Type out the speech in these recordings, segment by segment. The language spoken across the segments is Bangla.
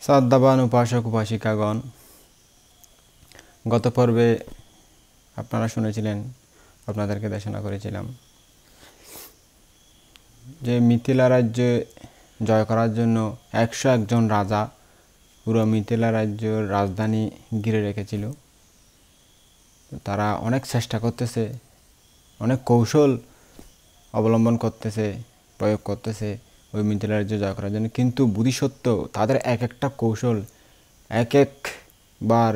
শ্রদ্ধাবান উপাসক উপাসিকাগণ, গত পর্বে আপনারা শুনেছিলেন, আপনাদেরকে দেশনা করেছিলাম যে মিথিলা রাজ্যে জয় করার জন্য 101 জন রাজা পুরো মিথিলা রাজ্যের রাজধানী ঘিরে রেখেছিল। তারা অনেক চেষ্টা করতেছে, অনেক কৌশল অবলম্বন করতেছে, প্রয়োগ করতেছে ওই মিথিলা রাজ্য জয় করার জন্য, কিন্তু বুদ্ধিসত্ত্ব তাদের এক একটা কৌশল এক একবার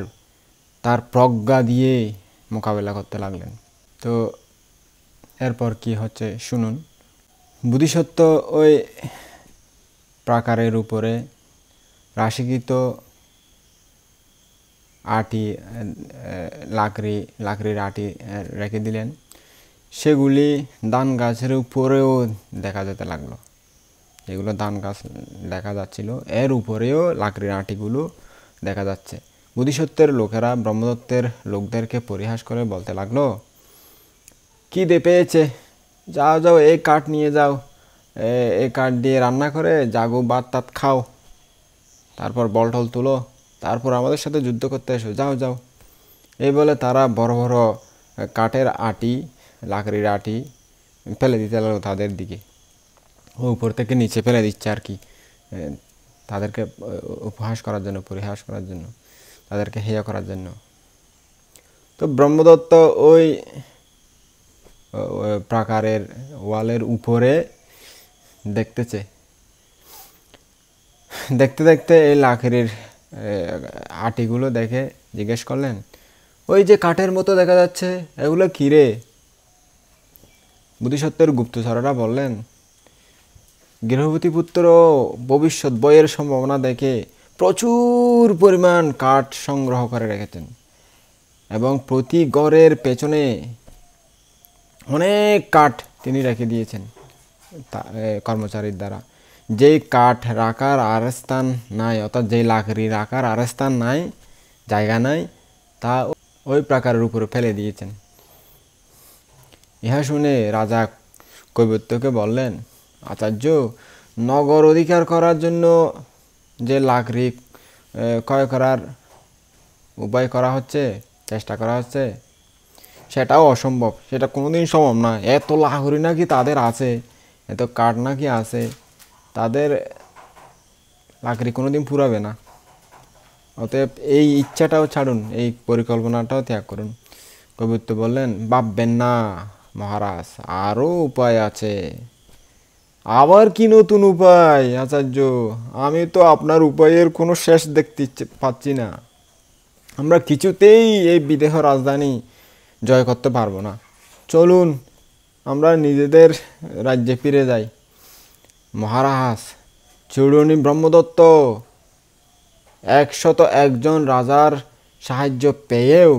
তার প্রজ্ঞা দিয়ে মোকাবেলা করতে লাগলেন। তো এরপর কি হচ্ছে শুনুন। বুদ্ধিসত্ত্ব ওই প্রাকারের উপরে রাশিকৃত আটি লাকড়ির আটি রেখে দিলেন। সেগুলি ধান গাছের উপরেও দেখা যেতে লাগলো। যেগুলো ধান গাছ দেখা যাচ্ছিল এর উপরেও লাকড়ির আটিগুলো দেখা যাচ্ছে। বুদ্ধিসত্ত্বের লোকেরা ব্রহ্মদত্তের লোকদেরকে পরিহাস করে বলতে লাগলো, খিদে পেয়েছে, যাও যাও এই কাঠ নিয়ে যাও, এই কাঠ দিয়ে রান্না করে জাগো, ভাত টাত খাও, তারপর বলটল তুলো, তারপর আমাদের সাথে যুদ্ধ করতে এসো, যাও যাও। এই বলে তারা বড় বড় কাঠের আটি, লাকড়ির আটি ফেলে দিতে লাগলো তাদের দিকে। ও উপর থেকে নিচে ফেলে দিচ্ছে আর কি, তাদেরকে উপহাস করার জন্য, পরিহাস করার জন্য, তাদেরকে হেয় করার জন্য। তো ব্রহ্মদত্ত ওই প্রাকারের ওয়ালের উপরে দেখতেছে। দেখতে দেখতে এই লাকড়ির আটিগুলো দেখে জিজ্ঞেস করলেন, ওই যে কাঠের মতো দেখা যাচ্ছে, এগুলো কী রে? বুদ্ধিসত্ত্বের গুপ্তচররা বললেন, গৃহপতি পুত্র ভবিষ্যৎ বইয়ের সম্ভাবনা দেখে প্রচুর পরিমাণ কাঠ সংগ্রহ করে রেখেছেন এবং প্রতি ঘরের পেছনে অনেক কাঠ তিনি রেখে দিয়েছেন কর্মচারীর দ্বারা। যেই কাঠ রাখার আর স্থান নাই, অর্থাৎ যেই লাকড়ি রাখার আর স্থান নাই, জায়গা নাই, তা ওই প্রাকারের উপরে ফেলে দিয়েছেন। ইহা শুনে রাজা কৈবর্ত্যকে বললেন, আচার্য, নগর অধিকার করার জন্য যে লাকড়ি ক্রয় করার উপায় করা হচ্ছে, চেষ্টা করা হচ্ছে, সেটাও অসম্ভব, সেটা কোনোদিন সম্ভব না। এত লাকড়ি নাকি তাদের আছে, এত কাঠ নাকি আছে, তাদের লাকড়ি কোনোদিন পুরাবে না। অতএব এই ইচ্ছাটাও ছাড়ুন, এই পরিকল্পনাটাও ত্যাগ করুন। কৈবর্ত্য বললেন, ভাববেন না মহারাজ, আরও উপায় আছে। আবার কি নতুন উপায় আচার্য? আমি তো আপনার উপায়ের কোনো শেষ দেখতে পাচ্ছি না। আমরা কিছুতেই এই বিদেহ রাজধানী জয় করতে পারবো না। চলুন আমরা নিজেদের রাজ্যে ফিরে যাই। মহারাজ, চূড়ামণি ব্রহ্মদত্ত 101 জন রাজার সাহায্য পেয়েও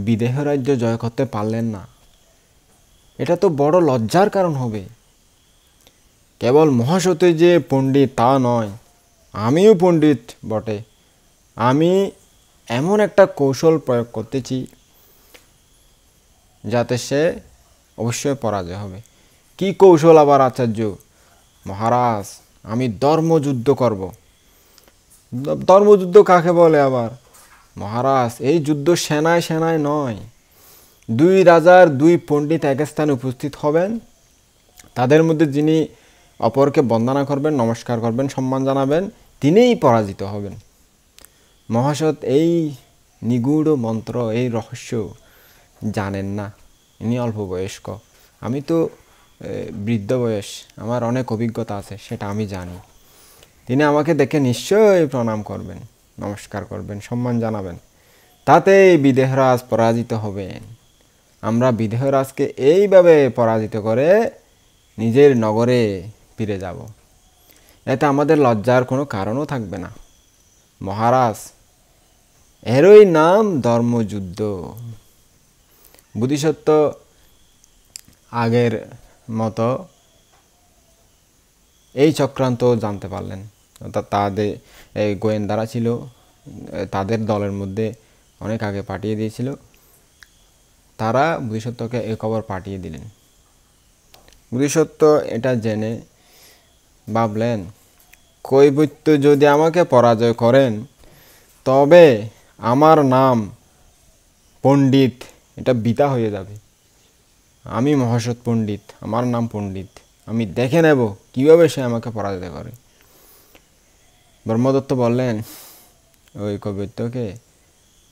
বিদেহ রাজ্য জয় করতে পারলেন না। এটা তো বড় লজ্জার কারণ হবে। কেবল মহাসতে যে পণ্ডিত তা নয়, আমিও পণ্ডিত বটে। আমি এমন একটা কৌশল প্রয়োগ করতেছি যাতে সে অবশ্যই পরাজয় হবে। কি কৌশল আবার আচার্য? মহারাজ, আমি ধর্মযুদ্ধ করব। ধর্মযুদ্ধ কাকে বলে আবার? মহারাজ, এই যুদ্ধ সেনায় সেনায় নয়, 2 রাজার 2 পণ্ডিত এক স্থানে উপস্থিত হবেন। তাদের মধ্যে যিনি অপরকে বন্দনা করবেন, নমস্কার করবেন, সম্মান জানাবেন, তিনিই পরাজিত হবেন। মহাসৎ এই নিগূঢ় মন্ত্র, এই রহস্য জানেন না। ইনি অল্প বয়স্ক, আমি তো বৃদ্ধ বয়স, আমার অনেক অভিজ্ঞতা আছে, সেটা আমি জানি। তিনি আমাকে দেখে নিশ্চয়ই প্রণাম করবেন, নমস্কার করবেন, সম্মান জানাবেন, তাতেই বিদেহরাজ পরাজিত হবেন। আমরা বিদেহরাজকে এইভাবে পরাজিত করে নিজের নগরে ফিরে যাব। এতে আমাদের লজ্জার কোনো কারণও থাকবে না। মহারাজ, এরই নাম ধর্মযুদ্ধ। বুদ্ধিসত্ত্ব আগের মতো এই চক্রান্ত জানতে পারলেন। অর্থাৎ তাদের এই গোয়েন্দারা ছিল, তাদের দলের মধ্যে অনেক আগে পাঠিয়ে দিয়েছিল, তারা বুদ্ধিসত্ত্বকে এই খবর পাঠিয়ে দিলেন। বুদ্ধিসত্ত্ব এটা জেনে ভাবলেন, কৈবত্য যদি আমাকে পরাজয় করেন তবে আমার নাম পণ্ডিত এটা বৃথা হয়ে যাবে। আমি মহাসৎ পণ্ডিত, আমার নাম পণ্ডিত, আমি দেখে নেব কীভাবে সে আমাকে পরাজিত করে। ব্রহ্মদত্ত বললেন ওই কৈবত্যকে,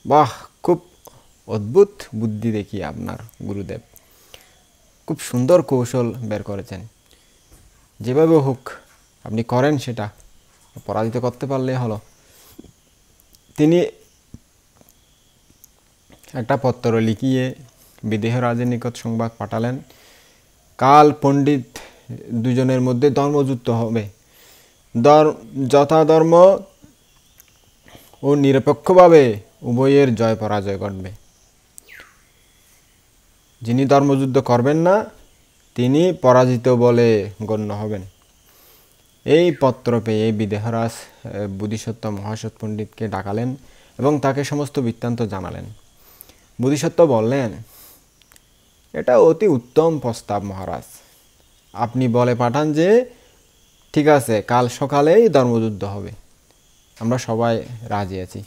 বাহ, খুব অদ্ভুত বুদ্ধি দেখি আপনার গুরুদেব, খুব সুন্দর কৌশল বের করেছেন, যেভাবে হোক আপনি করেন, সেটা পরাজিত করতে পারলেই হলো। তিনি একটা পত্র লিখিয়ে বিদেহরাজের নিকট সংবাদ পাঠালেন, কাল পণ্ডিত দুজনের মধ্যে ধর্মযুদ্ধ হবে, যথাধর্ম ও নিরপেক্ষভাবে উভয়ের জয় পরাজয় ঘটবে। যিনি ধর্মযুদ্ধ করবেন না তিনি পরাজিত বলে গণ্য হবেন। এই পত্র পেয়ে বিদেহরাজ বোধিসত্ত্ব মহাসৎ পণ্ডিতকে ডাকালেন এবং তাকে সমস্ত বৃত্তান্ত জানালেন। বোধিসত্ত্ব বললেন, এটা অতি উত্তম প্রস্তাব মহারাজ, আপনি বলে পাঠান যে ঠিক আছে, কাল সকালেই ধর্মযুদ্ধ হবে, আমরা সবাই রাজি আছি,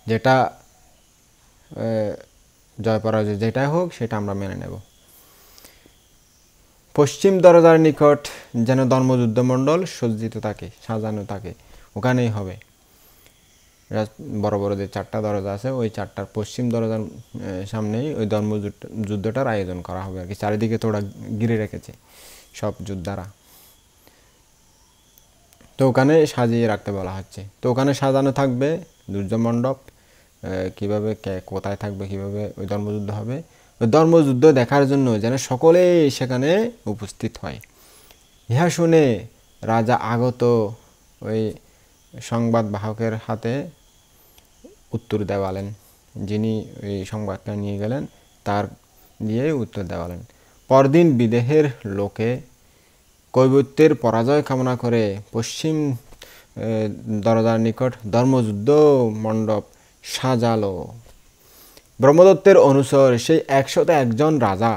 যেটা জয় পরাজয় যেটাই হোক সেটা আমরা মেনে নেব। পশ্চিম দরজার নিকট যেন ধর্মযুদ্ধ মণ্ডল সজ্জিত থাকে, সাজানো থাকে, ওখানেই হবে। বড় বড় যে 4টা দরজা আছে ওই 4টার পশ্চিম দরজার সামনেই ওই ধর্মযুদ্ধটার আয়োজন করা হবে আর কি। চারিদিকে তো ওরা ঘিরে রেখেছে সব যোদ্ধারা, তো ওখানে সাজিয়ে রাখতে বলা হচ্ছে। তো ওখানে সাজানো থাকবে দুর্যমণ্ডপ, কীভাবে কোথায় থাকবে, কীভাবে ওই ধর্মযুদ্ধ হবে, ওই ধর্মযুদ্ধ দেখার জন্য যেন সকলেই সেখানে উপস্থিত হয়। ইহা শুনে রাজা আগত ওই সংবাদ বাহকের হাতে উত্তর দেওয়ালেন, যিনি ওই সংবাদটা নিয়ে গেলেন তার দিয়ে উত্তর দেওয়ালেন। পরদিন বিদেহের লোকে কৈবত্যের পরাজয় কামনা করে পশ্চিম দরজার নিকট ধর্মযুদ্ধ মণ্ডপ সাজালো। ব্রহ্মদত্তের অনুসর সেই 101 জন রাজা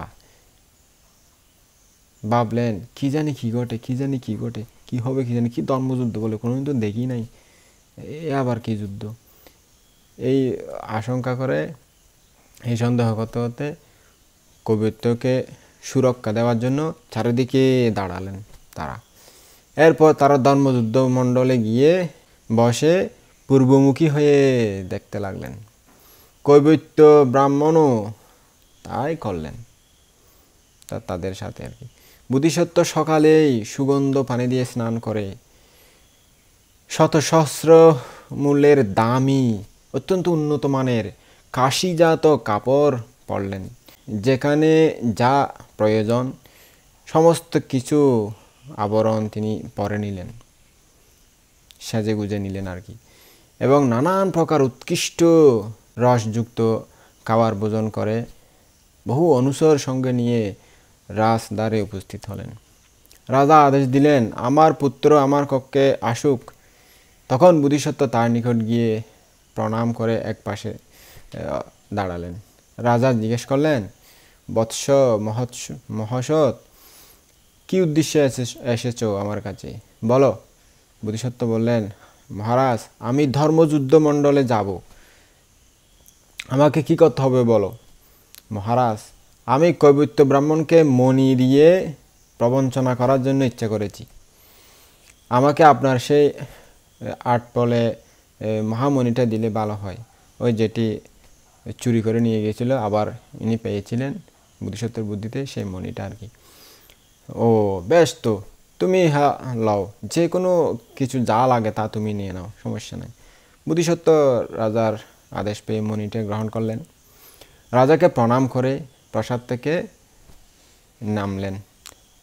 ভাবলেন, কি জানি কি ঘটে, কি জানি কি ঘটে, কি হবে কি জানি, কি ধর্মযুদ্ধ বলে কোনোদিন তো দেখি নাই, এ আবার কি যুদ্ধ, এই আশঙ্কা করে, এই সন্দেহ করতে করতে কৈবত্যকে সুরক্ষা দেওয়ার জন্য চারিদিকে দাঁড়ালেন তারা। এরপর তারা ধর্মযুদ্ধ মণ্ডলে গিয়ে বসে পূর্বমুখী হয়ে দেখতে লাগলেন। কৈবত্য ব্রাহ্মণও তাই করলেন তাদের সাথে আর কি। বোধিসত্ত্ব সকালেই সুগন্ধ পানি দিয়ে স্নান করে শত সহস্র মূল্যের দামি অত্যন্ত উন্নত মানের কাশিজাত কাপড় পরলেন। যেখানে যা প্রয়োজন সমস্ত কিছু আবরণ তিনি পরে নিলেন, সেজে গুজে নিলেন আর কি, এবং নানান প্রকার উৎকৃষ্ট রসযুক্ত খাবার ভোজন করে বহু অনুচর সঙ্গে নিয়ে রাজদ্বারে উপস্থিত হলেন। রাজা আদেশ দিলেন, আমার পুত্র আমার কক্ষে আসুক। তখন বোধিসত্ত্ব তার নিকট গিয়ে প্রণাম করে এক পাশে দাঁড়ালেন। রাজা জিজ্ঞেস করলেন, বৎস মহাসৎ, কি উদ্দেশ্যে এসেছো আমার কাছে, বলো। বোধিসত্ত্ব বললেন, মহারাজ, আমি ধর্মযুদ্ধ মণ্ডলে যাব, আমাকে কি করতে হবে বলো। মহারাজ, আমি কৈবত্য ব্রাহ্মণকে মণি দিয়ে প্রবঞ্চনা করার জন্য ইচ্ছা করেছি। আমাকে আপনার সেই 8 পলে মহামণিটা দিলে ভালো হয়, ওই যেটি চুরি করে নিয়ে গিয়েছিল, আবার ইনি পেয়েছিলেন বোধিসত্ত্বের বুদ্ধিতে, সেই মণিটা আর কি। ও বেশ, তো তুমি লও, যে কোনো কিছু যা লাগে তা তুমি নিয়ে নাও, সমস্যা নাই। বোধিসত্ত্ব রাজার আদেশ পেয়ে মণিটা গ্রহণ করলেন। রাজাকে প্রণাম করে প্রাসাদ থেকে নামলেন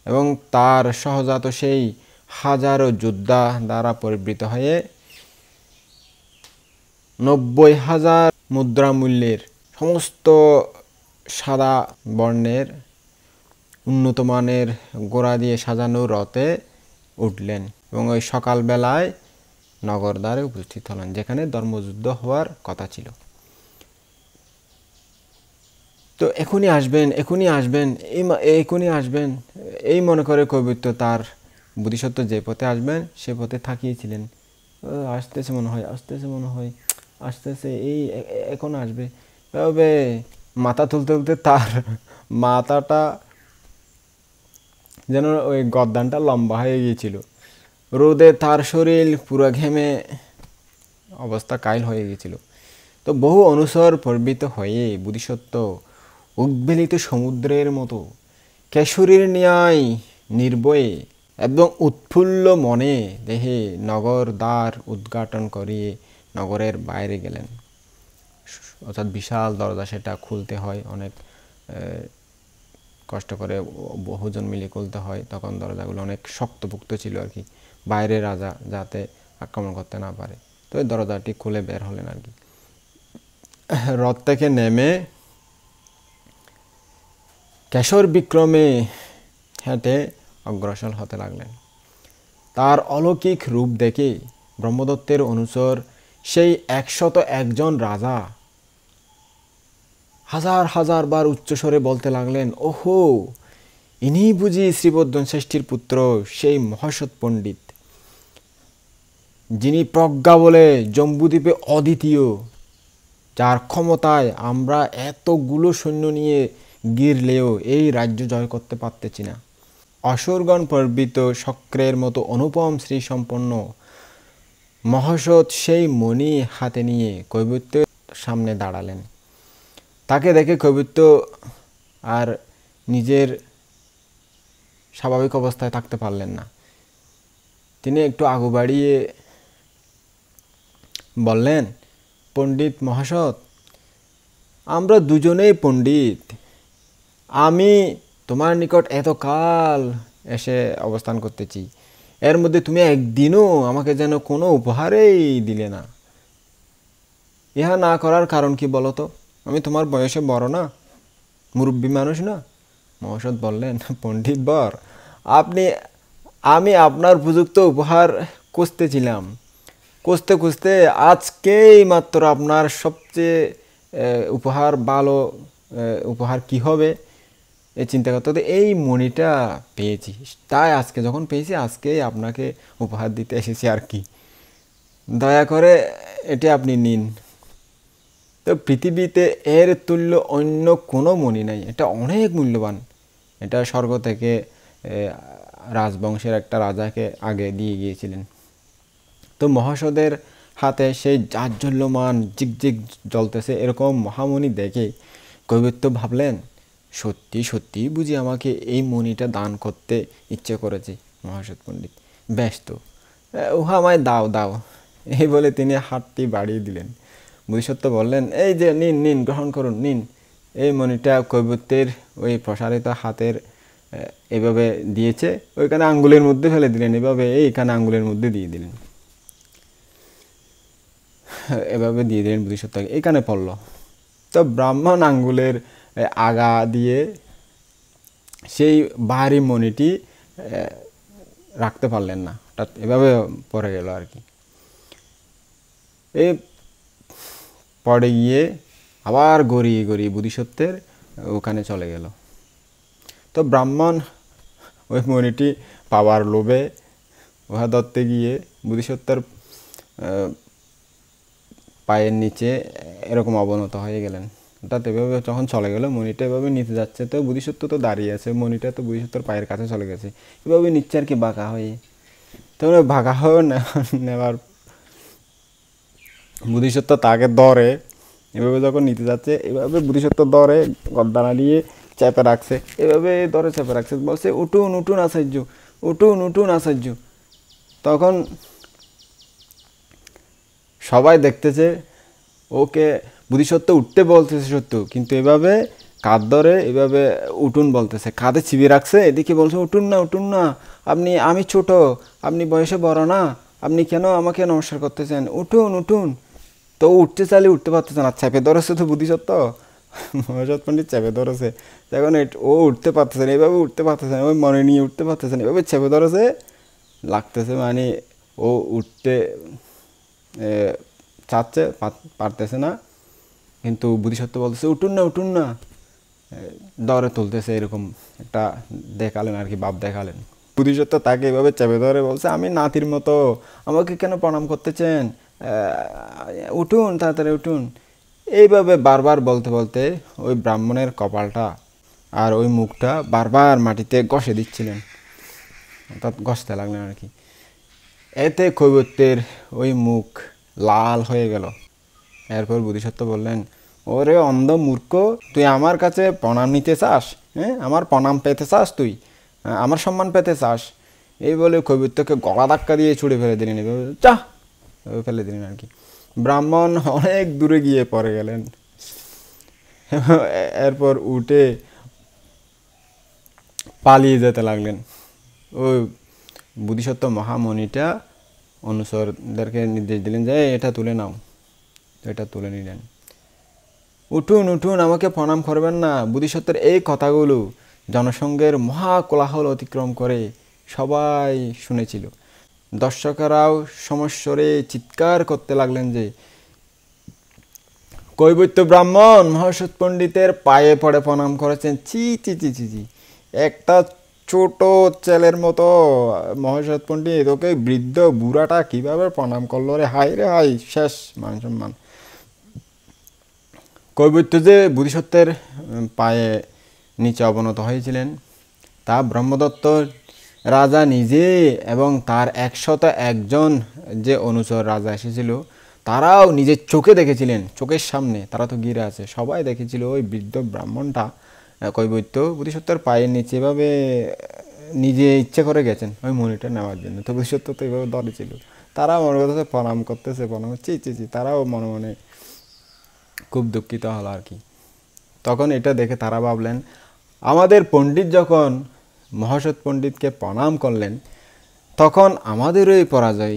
এবং তার সহজাত সেই হাজারো যোদ্ধা দ্বারা পরিবৃত হয়ে 90,000 মুদ্রা মূল্যের সমস্ত সাদা বর্ণের উন্নত মানের গোড়া দিয়ে সাজানো রথে উঠলেন এবং ওই সকালবেলায় নগরদ্বারে উপস্থিত হলেন, যেখানে ধর্মযুদ্ধ হওয়ার কথা ছিল। তো এখনই আসবেন, এখনই আসবেন, এখনই আসবেন, এই মনে করে কৈবত্য তার বোধিসত্ত্ব যে পথে আসবেন সে পথে থাকিয়েছিলেন। আসতেছে মনে হয়, আসতেছে মনে হয়, আসতেছে, এই এখন আসবে। তবে মাথা তুলতে তুলতে তার মাথাটা যেন ওই গর্দানটা লম্বা হয়ে গিয়েছিল। রোদে তার শরীর পুরো ঘেমে অবস্থা কাইল হয়ে গিয়েছিল। তো বহু অনুসর প্রবৃত হয়ে বোধিসত্ত্ব উদ্বেলিত সমুদ্রের মতো কেশরীর ন্যায় নির্ভয়ে এবং উৎফুল্ল মনে দেহে নগর দ্বার উদ্ঘাটন করিয়ে নগরের বাইরে গেলেন। অর্থাৎ বিশাল দরজা, সেটা খুলতে হয় অনেক কষ্ট করে, বহুজন মিলে খুলতে হয়। তখন দরজাগুলো অনেক শক্তপোক্ত ছিল আর কি, বাইরে রাজা যাতে আক্রমণ করতে না পারে। তো ওই দরজাটি খুলে বের হলেন আর কি। রথ থেকে নেমে কেশর বিক্রমে হেঁটে অগ্রসর হতে লাগলেন। তার অলৌকিক রূপ দেখে ব্রহ্মদত্তের অনুচর সেই 101 রাজা হাজার হাজার বার উচ্চস্বরে বলতে লাগলেন, ওহো, ইনি বুঝি শ্রীবর্ধন শ্রেষ্ঠীর পুত্র, সেই মহাসৎ পণ্ডিত, যিনি প্রজ্ঞা বলে জম্বুদ্বীপে অদ্বিতীয়, যার ক্ষমতায় আমরা এতগুলো সৈন্য নিয়ে গিরলেও এই রাজ্য জয় করতে পারতেছি না। অসুরগণ প্রবৃত শক্রের মতো অনুপম শ্রীসম্পন্ন মহাসৎ সেই মণি হাতে নিয়ে কৈবর্তের সামনে দাঁড়ালেন। তাকে দেখে কৈবর্ত আর নিজের স্বাভাবিক অবস্থায় থাকতে পারলেন না। তিনি একটু আগু বাড়িয়ে বললেন, পণ্ডিত মহাসৎ, আমরা দুজনেই পণ্ডিত। আমি তোমার নিকট এতকাল এসে অবস্থান করতেছি, এর মধ্যে তুমি একদিনও আমাকে যেন কোনো উপহারেই দিলে না। ইহা না করার কারণ কি বলো তো? আমি তোমার বয়সে বড় না, মুরব্বী মানুষ না? মহাসৎ বললেন, পণ্ডিত বর, আমি আপনার উপযুক্ত উপহার খুঁজতেছিলাম। খুঁজতে খুঁজতে আজকেই মাত্র আপনার সবচেয়ে ভালো উপহার কি হবে এই চিন্তা করতে করতে এই মণিটা পেয়েছি। তাই আজকে যখন পেয়েছি, আজকেই আপনাকে উপহার দিতে এসেছি আর কি। দয়া করে এটি আপনি নিন। তো পৃথিবীতে এর তুল্য অন্য কোনো মণি নাই, এটা অনেক মূল্যবান। এটা স্বর্গ থেকে রাজবংশের একটা রাজাকে আগে দিয়ে গিয়েছিলেন। তো মহাসদের হাতে সেই জাজ্জল্যমান জিগজিগ জ্বলতেছে এরকম মহামণি দেখে কৈবর্ত ভাবলেন, সত্যি সত্যি বুঝি আমাকে এই মণিটা দান করতে ইচ্ছে করেছে মহাসৎ পণ্ডিত। বেশ, তো উহা আমায় দাও দাও, এই বলে তিনি হাতটি বাড়িয়ে দিলেন। বোধিসত্ত্ব বললেন, এই যে নিন নিন, গ্রহণ করুন, নিন। এই মণিটা কৈবর্তের ওই প্রসারিত হাতের এভাবে দিয়েছে, ওইখানে আঙ্গুলের মধ্যে ফেলে দিলেন, এভাবে এইখানে আঙ্গুলের মধ্যে দিয়ে দিলেন, এভাবে দিয়ে দিলেন বোধিসত্ত্বকে, এখানে পড়ল। তো ব্রাহ্মণ আঙ্গুলের আগা দিয়ে সেই ভারী মণিটি রাখতে পারলেন না, হঠাৎ এভাবে পড়ে গেল আর কি। এই পড়ে গিয়ে আবার গড়িয়ে গড়িয়ে বোধিসত্ত্বের ওখানে চলে গেল। তো ব্রাহ্মণ ওই মণিটি পাওয়ার লোভে উহা ধরতে গিয়ে বোধিসত্ত্বের পায়ের নিচে এরকম অবনত হয়ে গেলেন। হঠাৎ এভাবে যখন চলে গেল, মণিটা এভাবে নিতে যাচ্ছে, তো বোধিসত্ত্ব তো দাঁড়িয়ে আছে, মণিটা তো বোধিসত্ত্বর পায়ের কাছে চলে গেছে, এভাবে নিচ্ছে আর কি বাঁকা হয়ে। তখন বাঁকা হয়ে নেওয়ার বোধিসত্ত্ব তাকে ধরে, এভাবে যখন নিতে যাচ্ছে, এভাবে বোধিসত্ত্ব ধরে গদ্দানা দিয়ে চেপে রাখছে, এভাবে ধরে চেপে রাখছে, বলছে, উঠুন উঠুন আচার্য, উঠুন উঠুন আচার্য। তখন সবাই দেখতেছে, ওকে বোধিসত্ত্ব উঠতে বলতেছে সত্য, কিন্তু এভাবে কাঁধ ধরে এভাবে উঠুন বলতেছে, কাঁধে চিবিয়ে রাখছে, এদিকে বলছে, উঠুন না উঠুন না, আমি ছোট, আপনি বয়সে বড় না, আপনি কেন আমাকে নমস্কার করতেছেন, উঠুন উঠুন। তো উঠতে চাইলে উঠতে পারতেছে না, চেপে ধরেছে তো বোধিসত্ত্ব, মহাসৎ পণ্ডিত চেপে ধরেছে। এখন ও উঠতে পারতেছে না, এভাবে উঠতে পারতেছে না, ওই মনে নিয়ে উঠতে পারতেছে না, এভাবে চেপে ধরেছে, লাগতেছে, মানে ও উঠতে চাচ্ছে, পারতেছে না, কিন্তু বোধিসত্ত্ব বলতেছে, উঠুন না উঠুন না, দরে তুলতেছে, এরকম একটা দেখালেন আর কি, ভাব দেখালেন। বুদ্ধিসত্ত্ব তাকে এভাবে চেপে ধরে বলছে, আমি নাতির মতো, আমাকে কেন প্রণাম করতেছেন, উঠুন তাড়াতাড়ি উঠুন। এইভাবে বারবার বলতে বলতে ওই ব্রাহ্মণের কপালটা আর ওই মুখটা বারবার মাটিতে ঘষে দিচ্ছিলেন, অর্থাৎ ঘষতে লাগলেন আর কি। এতে কৈবত্যের ওই মুখ লাল হয়ে গেল। এরপর বোধিসত্ত্ব বললেন, ওরে অন্ধ মূর্খ, তুই আমার কাছে প্রণাম নিতে চাস? হ্যাঁ, আমার প্রণাম পেতে চাস, তুই আমার সম্মান পেতে চাস? এই বলে কৈবত্যকে গলা ধাক্কা দিয়ে ছুঁড়ে ফেলে দিলেন, চা ফেলে দিলেন আর কি। ব্রাহ্মণ অনেক দূরে গিয়ে পড়ে গেলেন। এরপর উঠে পালিয়ে যেতে লাগলেন। ওই বোধিসত্ত্ব মহামণিটা অনুচরদেরকে নির্দেশ দিলেন যে এটা তুলে নাও। এটা তুলে নিলেন। উঠুন উঠুন, আমাকে প্রণাম করবেন না। বোধিসত্ত্বের এই কথাগুলো জনসংঘের মহা কোলাহল অতিক্রম করে সবাই শুনেছিল। দর্শকেরাও সমস্বরে চিৎকার করতে লাগলেন যে কৈবত্য ব্রাহ্মণ মহাসৎ পণ্ডিতের পায়ে পড়ে প্রণাম করেছেন। চি চি চি চি চি, একটা ছোট ছেলের মতো মহাসৎ পণ্ডিত, ওকে বৃদ্ধ বুড়াটা কিভাবে প্রণাম করলো রে, হাই রে হাই, শেষ মান সম্মান। কৈবত্য যে বোধিসত্ত্বের পায়ে নিচে অবনত হয়েছিলেন তা ব্রহ্মদত্ত রাজা নিজে এবং তার 101 যে অনুচর রাজা এসেছিল তারাও নিজের চোখে দেখেছিলেন, চোখের সামনে, তারা তো গিরে আছে, সবাই দেখেছিল ওই বৃদ্ধ ব্রাহ্মণটা কৈবত্য বোধিসত্ত্বের পায়ের নিচে এভাবে নিজে ইচ্ছে করে গেছেন ওই মণিটা নেওয়ার জন্য। তো বোধিসত্ত্ব তো এইভাবে ধরেছিল, তারাও মনে করতেছে প্রণাম করতেছে, প্রণাম চি চি চি, তারাও মনে মনে খুব দুঃখিত হলো আর কি। তখন এটা দেখে তারা ভাবলেন, আমাদের পণ্ডিত যখন মহাসৎ পণ্ডিতকে প্রণাম করলেন তখন আমাদেরই পরাজয়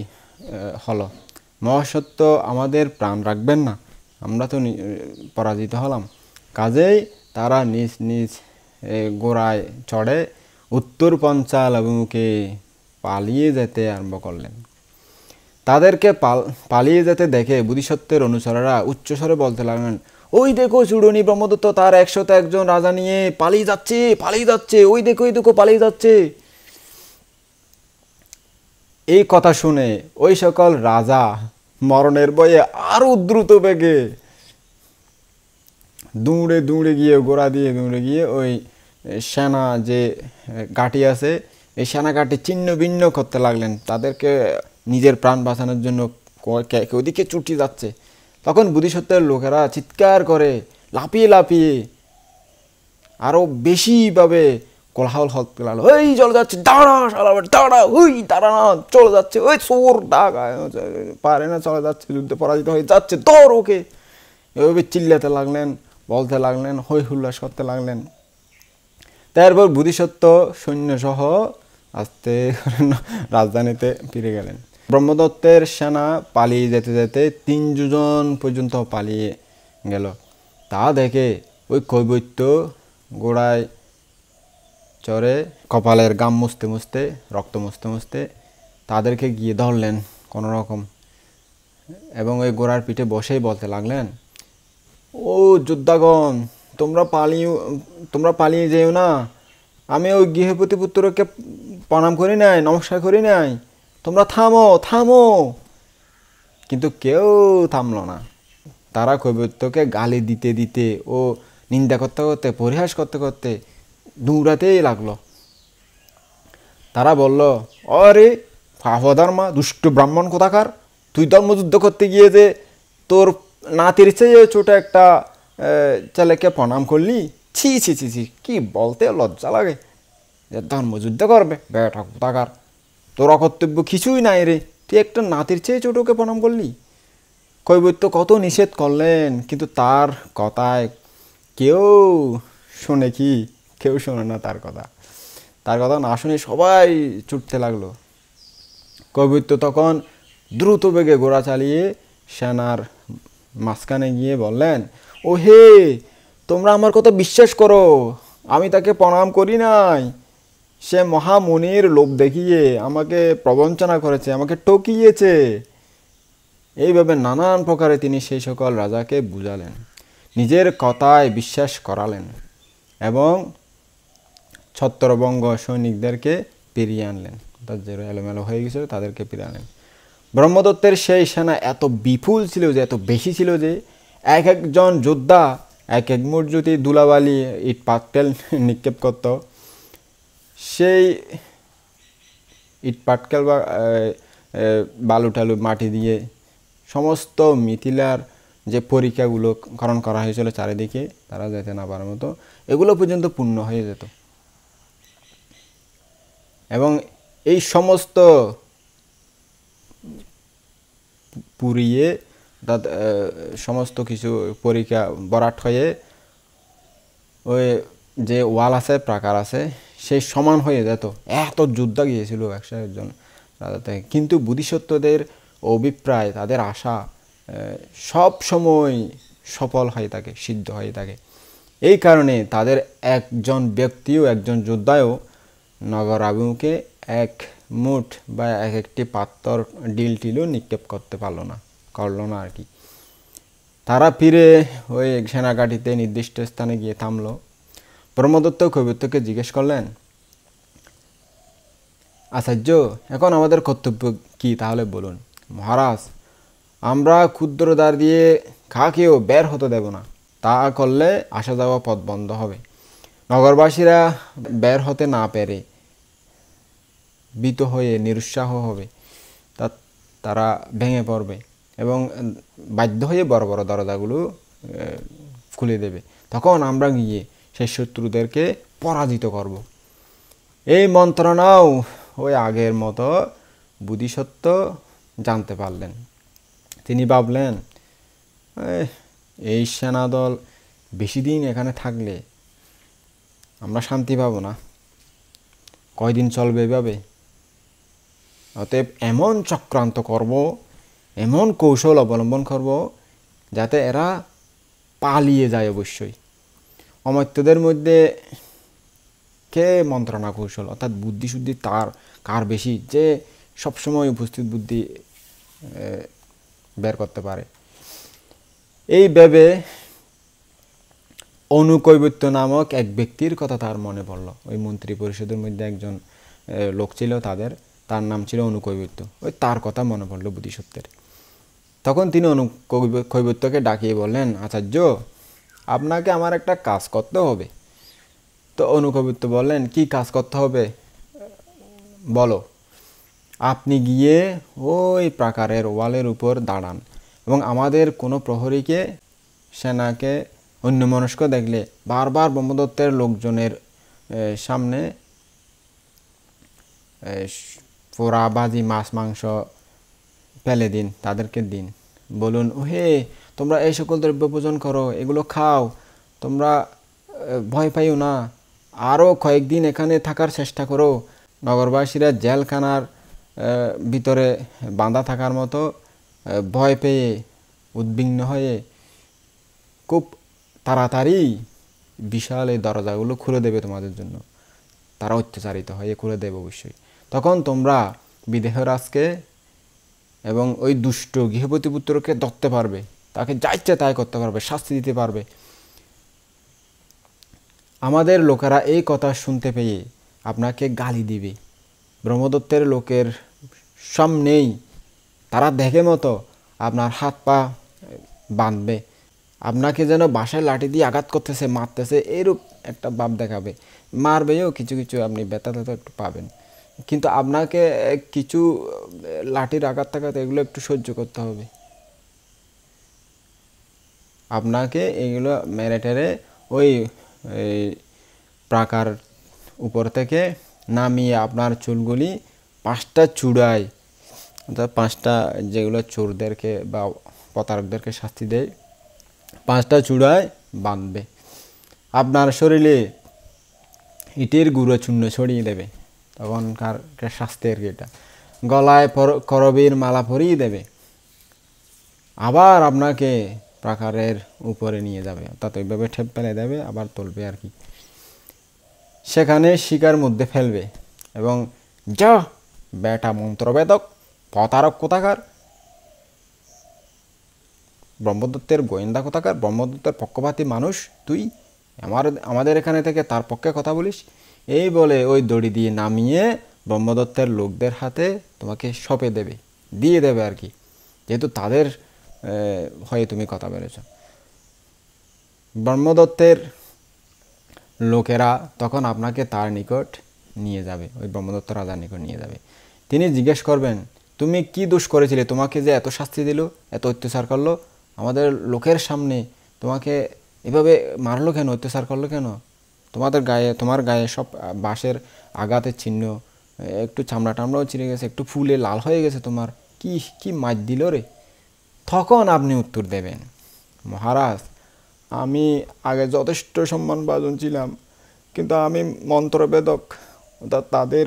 হলো। মহাসত্য আমাদের প্রাণ রাখবেন না, আমরা তো পরাজিত হলাম। কাজেই তারা নিজ নিজ গোড়ায় চড়ে উত্তর পঞ্চাল অভিমুখে পালিয়ে যেতে আরম্ভ করলেন। তাদেরকে পালিয়ে যেতে দেখে বোধিসত্ত্বের অনুচরেরা উচ্চস্বরে বলতে লাগলেন, ওই দেখো চূড়নি ব্রহ্মদত্ত তার 101 রাজা নিয়ে পালিয়ে যাচ্ছে, পালিয়ে যাচ্ছে, ওই দেখো পালিয়ে যাচ্ছে। এই কথা শুনে ওই সকল রাজা মরণের ভয়ে আরো দ্রুত বেগে দৌড়ে দৌড়ে গিয়ে, গোড়া দিয়ে দৌড়ে গিয়ে ওই সেনা যে ঘাঁটি আছে এই সেনা ঘাঁটি ছিন্ন ভিন্ন করতে লাগলেন। তাদেরকে নিজের প্রাণ বাঁচানোর জন্য ওদিকে ছুটি যাচ্ছে। তখন বোধিসত্ত্বের লোকেরা চিৎকার করে লাফিয়ে লাফিয়ে আরো বেশিভাবে কোলাহল হতে লাগলো, ওই চলে যাচ্ছে, দাঁড়া শালা, দাঁড়া, ওই দাঁড়া না, চলে যাচ্ছে, ওই চোর ডাকা পারে না, চলে যাচ্ছে, যুদ্ধে পরাজিত হয়ে যাচ্ছে, ধর ওকে। এভাবে চিল্লাতে লাগলেন, বলতে লাগলেন, হই হুল্লাস করতে লাগলেন। তারপর বোধিসত্ত্ব সৈন্যসহ আস্তে রাজধানীতে ফিরে গেলেন। ব্রহ্মদত্তের সেনা পালিয়ে যেতে যেতে 3 যোজন পর্যন্ত পালিয়ে গেল। তা দেখে ওই কৈবত্য গোড়ায় চড়ে কপালের গাম মুছতে মুছতে, রক্ত মুছতে মুছতে তাদেরকে গিয়ে ধরলেন কোনো রকম, এবং ওই গোড়ার পিঠে বসেই বলতে লাগলেন, ও যোদ্ধাগণ, তোমরা পালিয়ে যেও না। আমি ওই গৃহপতি পুত্রকে প্রণাম করি নাই, নমস্কার করি নাই, তোমরা থামো থামো। কিন্তু কেউ থামলো না। তারা কৈবত্যকে গালি দিতে দিতে ও নিন্দা করতে করতে, পরিহাস করতে করতে দৌড়াতেই লাগলো। তারা বলল, অরে ফাফধর্মা, দুষ্ট ব্রাহ্মণ কোথাকার, তুই ধর্মযুদ্ধ করতে গিয়ে যে তোর নাতির চেয়ে ছোট একটা ছেলেকে প্রণাম করলি, ছি ছি ছি ছি, কি বলতে লজ্জা লাগে যে ধর্মযুদ্ধ করবে, বেটা কোথাকার, তোর অকর্তব্য কিছুই নাই রে, তুই একটা নাতির চেয়ে ছোটকে প্রণাম করলি। কৈবত্য কত নিষেধ করলেন, কিন্তু তার কথায় কেউ শোনে কি, কেউ শোনে না তার কথা। তার কথা না শুনে সবাই ছুটতে লাগলো। কৈবত্য তখন দ্রুত বেগে ঘোড়া চালিয়ে সেনার মাঝখানে গিয়ে বললেন, ও হে, তোমরা আমার কথা বিশ্বাস করো, আমি তাকে প্রণাম করি নাই। সে মহামুনির লোভ দেখিয়ে আমাকে প্রবঞ্চনা করেছে, আমাকে ঠকিয়েছে। এইভাবে নানান প্রকারে তিনি সেই সকল রাজাকে বুঝালেন, নিজের কথায় বিশ্বাস করালেন এবং ছত্রভঙ্গ সৈনিকদেরকে ফিরিয়ে আনলেন, অর্থাৎ যারা এলোমেলো হয়ে গেছিল তাদেরকে ফিরিয়ে আনলেন। ব্রহ্মদত্তের সেই সেনা এত বিপুল ছিল যে, এত বেশি ছিল যে, এক একজন যোদ্ধা এক এক মুঠ যদি ধুলাবালি ইট পাটকেল নিক্ষেপ করত, সেই ইট পাটকেল বা বালু টালু মাটি দিয়ে সমস্ত মিথিলার যে পরীক্ষাগুলো খনন করা হয়েছিল চারিদিকে, তারা যেতে না পারার মতো, এগুলো পর্যন্ত পূর্ণ হয়ে যেত। এবং এই সমস্ত পুড়িয়ে সমস্ত কিছু পরীক্ষা বরাট হয়ে ওই যে ওয়াল আছে, প্রাকার আছে, সেই সমান হয়ে যেত। এত যুদ্ধ গিয়েছিল 101 জন রাজা থেকে। কিন্তু বোধিসত্ত্বদের অভিপ্রায়, তাদের আশা সব সময় সফল হয়ে থাকে, সিদ্ধ হয়ে থাকে। এই কারণে তাদের একজন ব্যক্তিও, একজন যোদ্ধাও নগর আভিমুখে এক মুঠ বা এক একটি পাত্তর ডিল টিলও নিক্ষেপ করতে করলো না আর কি। তারা ফিরে ওই সেনাঘাটিতে নির্দিষ্ট স্থানে গিয়ে থামলো। ব্রহ্মদত্ত কৈবর্তকে জিজ্ঞেস করলেন, আচার্য, এখন আমাদের কর্তব্য কি তাহলে বলুন। মহারাজ, আমরা ক্ষুদ্র দ্বার দিয়ে কাকেও বের হতে দেব না। তা করলে আসা যাওয়া পথ বন্ধ হবে। নগরবাসীরা বের হতে না পেরে ভীত হয়ে নিরুৎসাহ হবে, তারা ভেঙে পড়বে এবং বাধ্য হয়ে বড় বড় দরজাগুলো খুলে দেবে। তখন আমরা গিয়ে সেই শত্রুদেরকে পরাজিত করব। এই মন্ত্রণাও ওই আগের মতো বোধিসত্ত্ব জানতে পারলেন। তিনি ভাবলেন, এই সেনাদল বেশি দিন এখানে থাকলে আমরা শান্তি পাব না, কয়দিন চলবে এভাবে। অতএব এমন চক্রান্ত করব, এমন কৌশল অবলম্বন করব যাতে এরা পালিয়ে যায়। অবশ্যই অমাত্যদের মধ্যে কে মন্ত্রণা কৌশল অর্থাৎ বুদ্ধিশুদ্ধি কার বেশি, যে সবসময় উপস্থিত বুদ্ধি বের করতে পারে। এই ভেবে অনুকৈবর্ত নামক এক ব্যক্তির কথা তার মনে পড়ল। ওই মন্ত্রী পরিষদের মধ্যে একজন লোক ছিল, তার নাম ছিল অনুকৈবর্ত। ওই তার কথা মনে পড়ল বোধিসত্ত্বের। তখন তিনি অনুকৈবর্তকে ডাকিয়ে বললেন, আচার্য, আপনাকে আমার একটা কাজ করতে হবে। তো অনুকৈবর্ত বললেন, কি কাজ করতে হবে বলো। আপনি গিয়ে ওই প্রাকারের ওয়ালের উপর দাঁড়ান এবং আমাদের কোনো প্রহরীকে, সেনাকে অন্যমনস্ক দেখলে বারবার ব্রহ্মদত্তের লোকজনের সামনে পোড়া ভাজি মাছ মাংস ফেলে দিন, তাদেরকে দিন। বলুন, হে তোমরা এই সকল দ্রব্য ভোজন করো, এগুলো খাও, তোমরা ভয় পাইও না, আরও কয়েকদিন এখানে থাকার চেষ্টা করো। নগরবাসীরা জেলখানার ভিতরে বাঁধা থাকার মতো ভয় পেয়ে উদ্বিগ্ন হয়ে খুব তাড়াতাড়ি বিশাল এই দরজাগুলো খুলে দেবে তোমাদের জন্য। তারা অত্যাচারিত হয়ে খুলে দেবে অবশ্যই। তখন তোমরা বিদেহরাজকে এবং ওই দুষ্ট গৃহপতি পুত্রকে ধরতে পারবে, তাকে যা ইচ্ছে তাই করতে পারবে, শাস্তি দিতে পারবে। আমাদের লোকেরা এই কথা শুনতে পেয়ে আপনাকে গালি দিবে। ব্রহ্মদত্তের লোকের সামনেই তারা দেখে মতো আপনার হাত পা বাঁধবে, আপনাকে যেন বাসায় লাঠি দিয়ে আঘাত করতেছে, মারতেছে, এরূপ একটা ভাব দেখাবে। মারবেও কিছু কিছু, আপনি ব্যথা ট্যাথা একটু পাবেন, কিন্তু আপনাকে কিছু লাঠির আঘাত টাঘাত এগুলো একটু সহ্য করতে হবে। আপনাকে এগুলো মেরে টেরে ওই প্রাকার উপর থেকে নামিয়ে আপনার চুলগুলি 5টা চূড়ায়, অর্থাৎ 5টা যেগুলো চোরদেরকে বা প্রতারকদেরকে শাস্তি দেয়, 5টা চূড়ায় বাঁধবে। আপনার শরীরে ইটের গুঁড়ো চূর্ণ ছড়িয়ে দেবে, তখনকার শাস্তি আর কি এটা। গলায় করবীর মালা পরিয়ে দেবে, আবার আপনাকে প্রাকারের উপরে নিয়ে যাবে, অর্থাৎ ওইভাবে ঠেপ ফেলে দেবে, আবার তুলবে আর কি। সেখানে শিকার মধ্যে ফেলবে এবং যা বেটা মন্ত্রবেদক, প্রতারক কোথাকার, ব্রহ্মদত্তের গোয়েন্দা কোথাকার, ব্রহ্মদত্তের পক্ষপাতী মানুষ তুই, আমাদের এখানে থেকে তার পক্ষে কথা বলিস। এই বলে ওই দড়ি দিয়ে নামিয়ে ব্রহ্মদত্তের লোকদের হাতে তোমাকে সঁপে দেবে, দিয়ে দেবে আর কি, যেহেতু তাদের হয়ে তুমি কথা বলেছ। ব্রহ্মদত্তের লোকেরা তখন আপনাকে তার নিকট নিয়ে যাবে, ওই ব্রহ্মদত্ত রাজার নিকট নিয়ে যাবে। তিনি জিজ্ঞেস করবেন, তুমি কি দোষ করেছিলে, তোমাকে যে এত শাস্তি দিল, এত অত্যাচার করলো, আমাদের লোকের সামনে তোমাকে এভাবে মারলো কেন, অত্যাচার করলো কেন? তোমার গায়ে সব বাঁশের আঘাতের চিহ্ন, একটু চামড়া টামড়াও ছিঁড়ে গেছে, একটু ফুলে লাল হয়ে গেছে, তোমার কি কি মার দিল রে? তখন আপনি উত্তর দেবেন, মহারাজ, আমি আগে যথেষ্ট সম্মানভাজন ছিলাম, কিন্তু আমি মন্ত্রবেদক, তাদের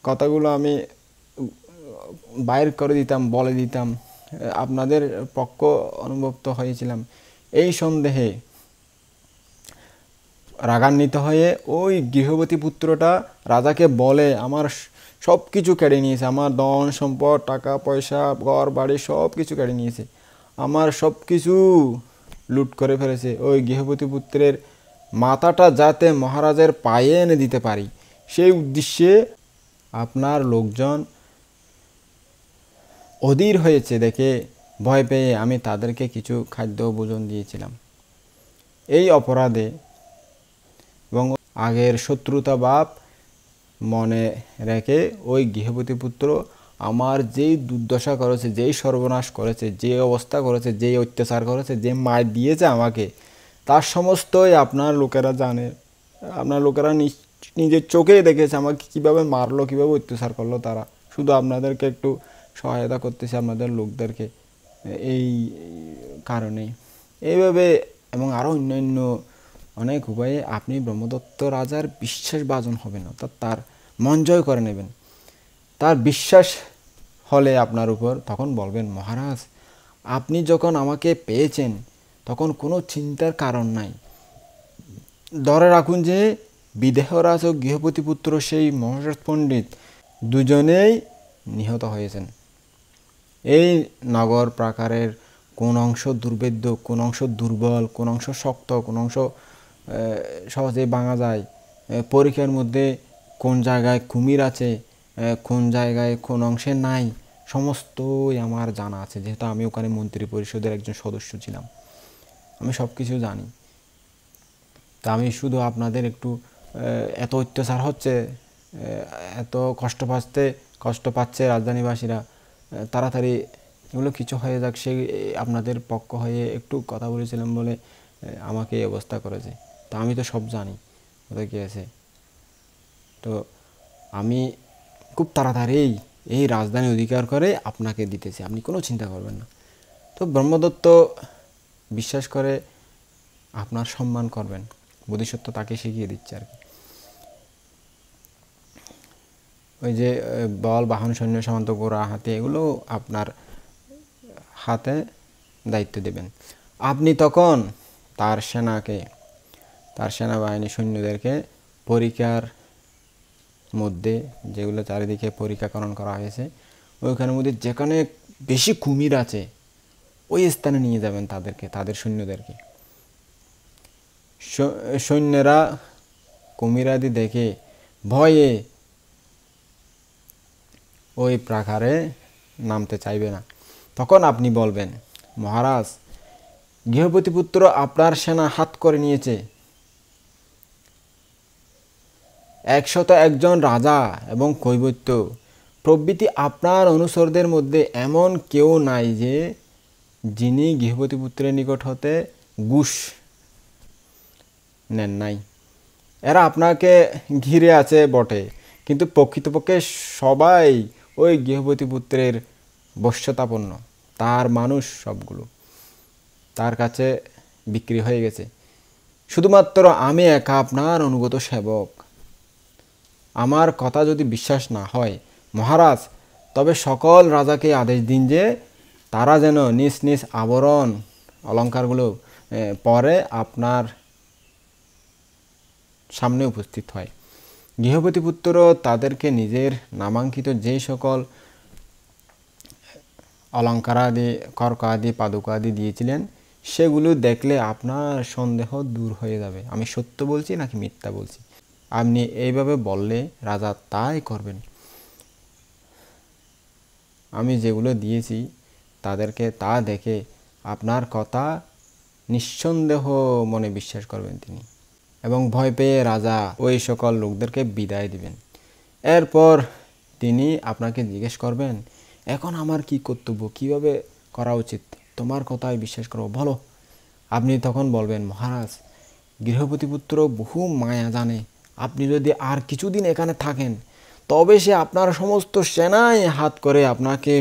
কথাগুলো আমি বাইর করে দিতাম, বলে দিতাম, আপনাদের পক্ষ অনুভক্ত হয়েছিলাম। এই সন্দেহে রাগান্বিত হয়ে ওই গৃহবতী পুত্রটা রাজাকে বলে, আমার সব কিছু কেড়ে নিয়েছে, আমার ধন সম্পদ, টাকা পয়সা, ঘর বাড়ি সব কিছু কেড়ে নিয়েছে, আমার সব কিছু লুট করে ফেলেছে। ওই গৃহপতি পুত্রের মাথাটা যাতে মহারাজের পায়ে এনে দিতে পারি, সেই উদ্দেশ্যে আপনার লোকজন অধীর হয়েছে দেখে ভয় পেয়ে আমি তাদেরকে কিছু খাদ্য ভোজন দিয়েছিলাম। এই অপরাধে এবং আগের শত্রুতা ভাব মনে রেখে ওই গৃহপতি পুত্র আমার যেই দুর্দশা করেছে, যেই সর্বনাশ করেছে, যে অবস্থা করেছে, যেই অত্যাচার করেছে, যে মার দিয়েছে আমাকে, তার সমস্তই আপনার লোকেরা জানে। আপনার লোকেরা নিজের চোখেই দেখেছে আমাকে কীভাবে মারলো, কীভাবে অত্যাচার করলো তারা। শুধু আপনাদেরকে একটু সহায়তা করতেছে, আপনাদের লোকদেরকে, এই কারণেই। এইভাবে এবং আরও অন্যান্য অনেক উপায়ে আপনি ব্রহ্মদত্ত রাজার বিশ্বাসভাজন হবেন, অর্থাৎ তার মন জয় করে নেবেন। তার বিশ্বাস হলে আপনার উপর তখন বলবেন, মহারাজ, আপনি যখন আমাকে পেয়েছেন তখন কোনো চিন্তার কারণ নাই। ধরে রাখুন যে বিদেহরাজ ও গৃহপতি পুত্র সেই মহারাজ পণ্ডিত দুজনেই নিহত হয়েছেন। এই নগর প্রাকারের কোন অংশ দুর্ভেদ্য, কোন অংশ দুর্বল, কোন অংশ শক্ত, কোন অংশ সহজে ভাঙা যায়, পরীক্ষার মধ্যে কোন জায়গায় কুমির আছে, কোন জায়গায় কোন অংশে নাই, সমস্তই আমার জানা আছে, যেহেতু আমি ওখানে মন্ত্রী পরিষদের একজন সদস্য ছিলাম। আমি সব কিছু জানি। তা আমি শুধু আপনাদের একটু এত অত্যাচার হচ্ছে, এত কষ্ট পাচ্ছে রাজধানীবাসীরা, তাড়াতাড়ি এগুলো কিছু হয়ে যাক, সেই আপনাদের পক্ষ হয়ে একটু কথা বলেছিলাম বলে আমাকে এই অবস্থা করেছে। তা আমি তো সব জানি কোথায় কী আছে। তো আমি খুব তাড়াতাড়ি এই রাজধানী অধিকার করে আপনাকে দিতেছি, আপনি কোনো চিন্তা করবেন না। তো ব্রহ্মদত্ত বিশ্বাস করে আপনার সম্মান করবেন, বোধিসত্ত্ব তাকে শিখিয়ে দিচ্ছে আর কি। ওই যে বল, বাহন, সৈন্য, সামন্ত, ঘোড়া, হাতি, এগুলো আপনার হাতে দায়িত্ব দেবেন। আপনি তখন তার সেনাবাহিনী সৈন্যদেরকে পরীক্ষার মধ্যে, যেগুলো চারিদিকে পরীক্ষাকরণ করা হয়েছে, ওইখানের মধ্যে যেখানে বেশি কুমির আছে ওই স্থানে নিয়ে যাবেন তাদের সৈন্যদেরকে। সৈন্যরা কুমিরাদি দেখে ভয়ে ওই প্রাকারে নামতে চাইবে না। তখন আপনি বলবেন, মহারাজ, গৃহপতি পুত্র আপনার সেনা হাত করে নিয়েছে। 101 রাজা এবং কৈবর্ত প্রভৃতি আপনার অনুচরদের মধ্যে এমন কেউ নাই যে যিনি গৃহপতি পুত্রের নিকট হতে ঘুষ নেন নাই। এরা আপনাকে ঘিরে আছে বটে, কিন্তু প্রকৃতপক্ষে সবাই ওই গৃহপতি পুত্রের বশ্যতাপন্ন, তার মানুষ সবগুলো তার কাছে বিক্রি হয়ে গেছে। শুধুমাত্র আমি একা আপনার অনুগত সেবক। আমার কথা যদি বিশ্বাস না হয় মহারাজ, তবে সকল রাজাকে আদেশ দিন যে তারা যেন নিজ নিজ আবরণ অলঙ্কারগুলো পরে আপনার সামনে উপস্থিত হয়। গৃহপতি পুত্র তাদেরকে নিজের নামাঙ্কিত যেই সকল অলঙ্কারাদি, কর্কাদি, পাদুকাদি দিয়েছিলেন, সেগুলো দেখলে আপনার সন্দেহ দূর হয়ে যাবে আমি সত্য বলছি নাকি মিথ্যা বলছি। আপনি এইভাবে বললে রাজা তাই করবেন। আমি যেগুলো দিয়েছি তাদেরকে তা দেখে আপনার কথা নিঃসন্দেহ মনে বিশ্বাস করবেন তিনি, এবং ভয় পেয়ে রাজা ওই সকল লোকদেরকে বিদায় দিবেন। এরপর তিনি আপনাকে জিজ্ঞেস করবেন, এখন আমার কি কর্তব্য, কিভাবে করা উচিত, তোমার কথায় বিশ্বাস করো, বলো। আপনি তখন বলবেন, মহারাজ, গৃহপতিপুত্র বহু মায়া জানে, আপনি যদি আর কিছুদিন এখানে থাকেন তবে সে আপনার সমস্ত সেনায় হাত করে আপনাকে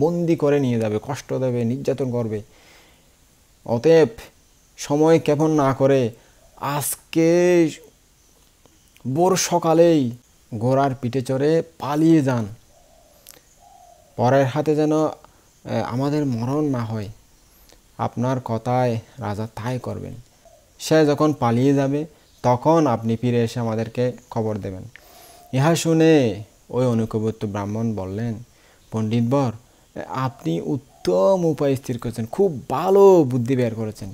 বন্দি করে নিয়ে যাবে, কষ্ট দেবে, নির্যাতন করবে। অতএব সময় ক্ষেপণ না করে আজকে ভোর সকালেই ঘোড়ার পিঠে চড়ে পালিয়ে যান, পরের হাতে যেন আমাদের মরণ না হয়। আপনার কথায় রাজা তাই করবেন। সে যখন পালিয়ে যাবে তখন আপনি ফিরে এসে আমাদেরকে খবর দেবেন। ইহা শুনে ওই অনুকূবত্য ব্রাহ্মণ বললেন, পণ্ডিতবর, আপনি উত্তম উপায় স্থির করেছেন, খুব ভালো বুদ্ধি বের করেছেন।